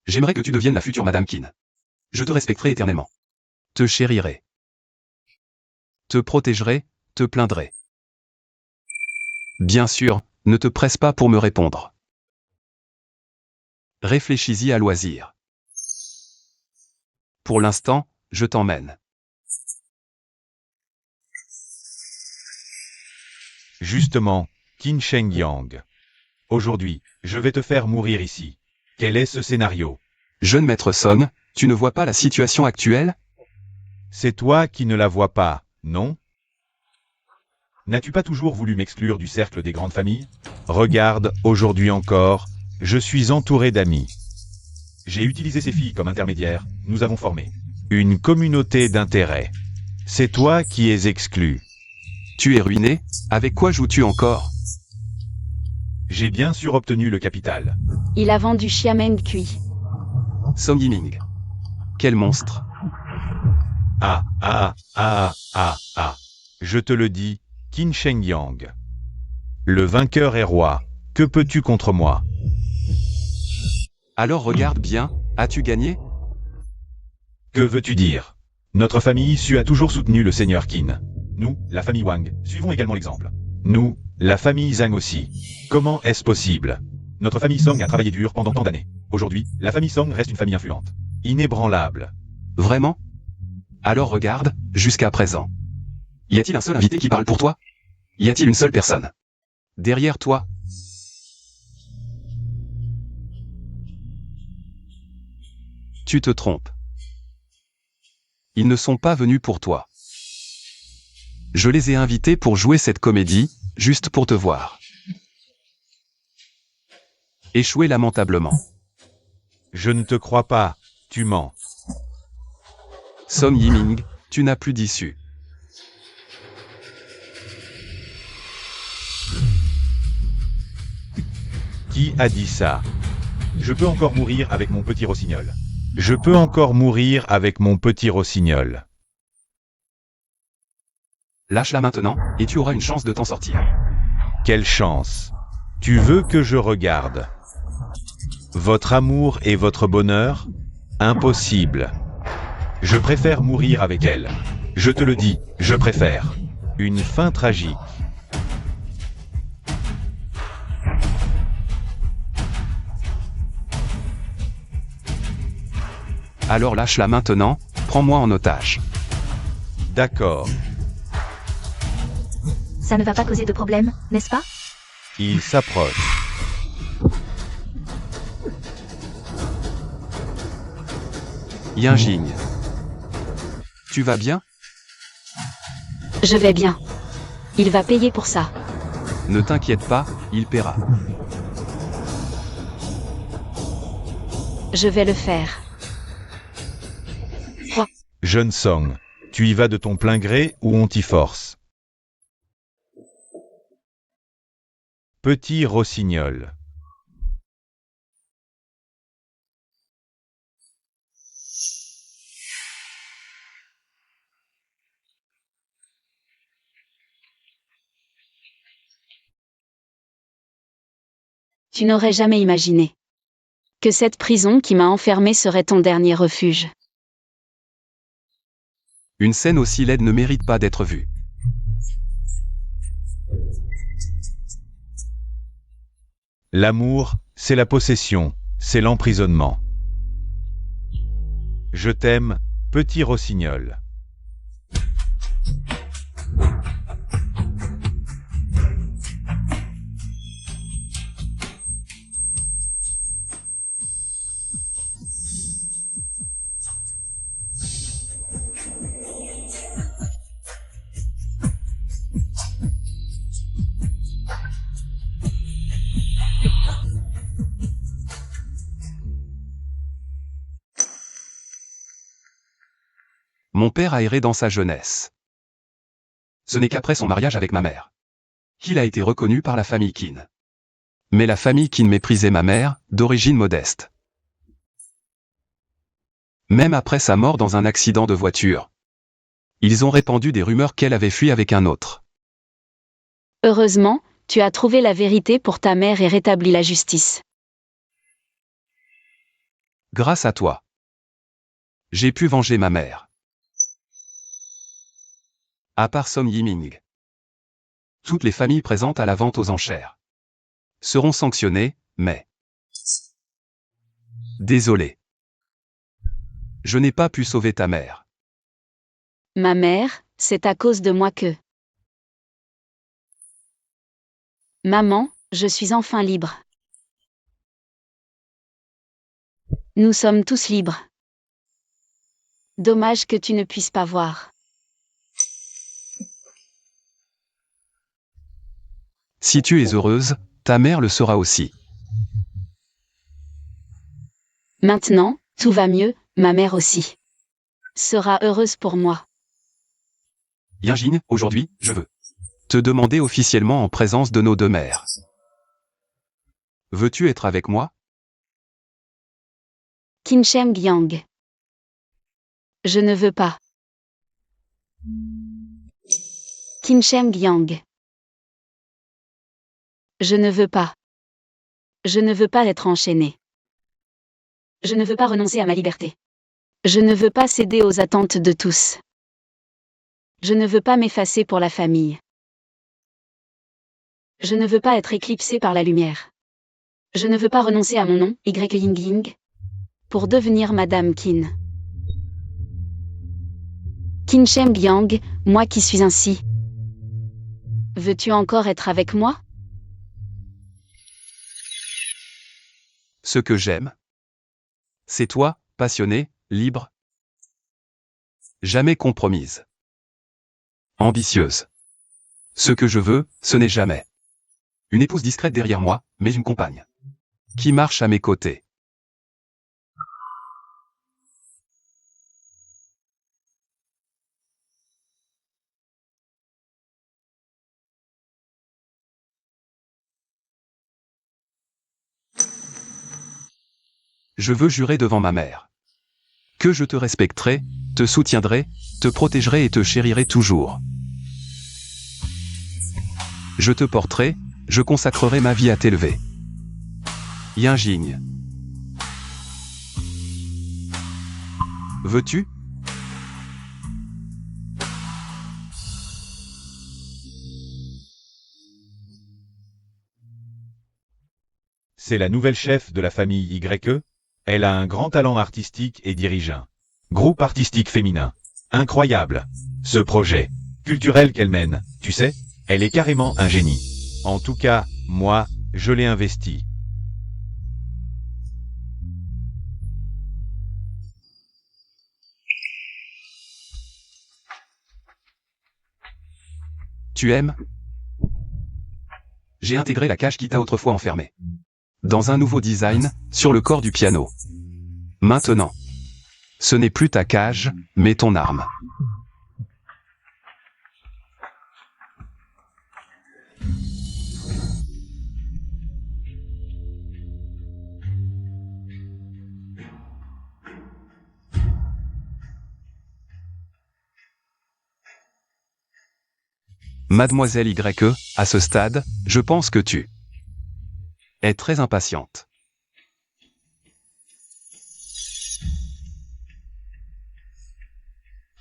J'aimerais que tu deviennes la future Madame Qin. Je te respecterai éternellement. Te chérirai. Te protégerai, te plaindrai. Bien sûr, ne te presse pas pour me répondre. Réfléchis-y à loisir. Pour l'instant, je t'emmène. Justement, Qin Shengyang. Aujourd'hui, je vais te faire mourir ici. Quel est ce scénario? Jeune maître Song, tu ne vois pas la situation actuelle? C'est toi qui ne la vois pas, non? N'as-tu pas toujours voulu m'exclure du cercle des grandes familles? Regarde, aujourd'hui encore, je suis entouré d'amis. J'ai utilisé ces filles comme intermédiaires, nous avons formé une communauté d'intérêts. C'est toi qui es exclu. Tu es ruiné? Avec quoi joues-tu encore? J'ai bien sûr obtenu le capital. Il a vendu Xiamen cuit. Song Yiming. Quel monstre! Ah. Je te le dis, Qin Shengyang. Le vainqueur est roi. Que peux-tu contre moi? Alors regarde bien, as-tu gagné? Que veux-tu dire? Notre famille Su a toujours soutenu le seigneur Qin. Nous, la famille Wang, suivons également l'exemple. Nous, la famille Zhang aussi. Comment est-ce possible? Notre famille Song a travaillé dur pendant tant d'années. Aujourd'hui, la famille Song reste une famille influente. Inébranlable. Vraiment? Alors regarde, jusqu'à présent. Y a-t-il un seul invité qui parle pour toi? Y a-t-il une seule personne? Derrière toi? Tu te trompes. Ils ne sont pas venus pour toi. Je les ai invités pour jouer cette comédie, juste pour te voir. Échouer lamentablement. Je ne te crois pas, tu mens. Song Yiming, tu n'as plus d'issue. Qui a dit ça? Je peux encore mourir avec mon petit rossignol. Je peux encore mourir avec mon petit rossignol. Lâche-la maintenant, et tu auras une chance de t'en sortir. Quelle chance. Tu veux que je regarde? Votre amour et votre bonheur? Impossible. Je préfère mourir avec elle. Je te le dis, je préfère. Une fin tragique. Alors lâche-la maintenant, prends-moi en otage. D'accord. Ça ne va pas causer de problème, n'est-ce pas? Il s'approche. Yinjing. Tu vas bien? Je vais bien. Il va payer pour ça. Ne t'inquiète pas, il paiera. Je vais le faire. Jeune Song, tu y vas de ton plein gré ou on t'y force? Petit rossignol. Tu n'aurais jamais imaginé que cette prison qui m'a enfermé serait ton dernier refuge. Une scène aussi laide ne mérite pas d'être vue. L'amour, c'est la possession, c'est l'emprisonnement. Je t'aime, petit rossignol. Mon père a erré dans sa jeunesse. Ce n'est qu'après son mariage avec ma mère qu'il a été reconnu par la famille Qin. Mais la famille Qin méprisait ma mère, d'origine modeste. Même après sa mort dans un accident de voiture, ils ont répandu des rumeurs qu'elle avait fui avec un autre. Heureusement, tu as trouvé la vérité pour ta mère et rétabli la justice. Grâce à toi, j'ai pu venger ma mère. À part Song Yiming, toutes les familles présentes à la vente aux enchères seront sanctionnées, mais... Désolé. Je n'ai pas pu sauver ta mère. Ma mère, c'est à cause de moi que... Maman, je suis enfin libre. Nous sommes tous libres. Dommage que tu ne puisses pas voir. Si tu es heureuse, ta mère le sera aussi. Maintenant, tout va mieux, ma mère aussi sera heureuse pour moi. Yinjing, aujourd'hui, je veux te demander officiellement en présence de nos deux mères. Veux-tu être avec moi? Qin Sheng Yang. Je ne veux pas. Qin Sheng Yang. Je ne veux pas. Je ne veux pas être enchaîné. Je ne veux pas renoncer à ma liberté. Je ne veux pas céder aux attentes de tous. Je ne veux pas m'effacer pour la famille. Je ne veux pas être éclipsé par la lumière. Je ne veux pas renoncer à mon nom, Ying Ying, pour devenir Madame Qin. Qin Sheng Yang, moi qui suis ainsi. Veux-tu encore être avec moi? Ce que j'aime, c'est toi, passionnée, libre, jamais compromise, ambitieuse. Ce que je veux, ce n'est jamais une épouse discrète derrière moi, mais une compagne qui marche à mes côtés. Je veux jurer devant ma mère Que je te respecterai, te soutiendrai, te protégerai et te chérirai toujours. Je te porterai, je consacrerai ma vie à t'élever. Yinjing. Veux-tu? C'est la nouvelle chef de la famille YE. Elle a un grand talent artistique et dirige un groupe artistique féminin. Incroyable. Ce projet culturel qu'elle mène, tu sais, elle est carrément un génie. En tout cas, moi, je l'ai investi. Tu aimes? J'ai intégré la cage qui t'a autrefois enfermé. Dans un nouveau design, sur le corps du piano. Maintenant, ce n'est plus ta cage, mais ton arme. Mademoiselle YE, à ce stade, je pense que tu es très impatiente.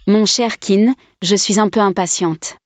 Mon cher Qin, je suis un peu impatiente.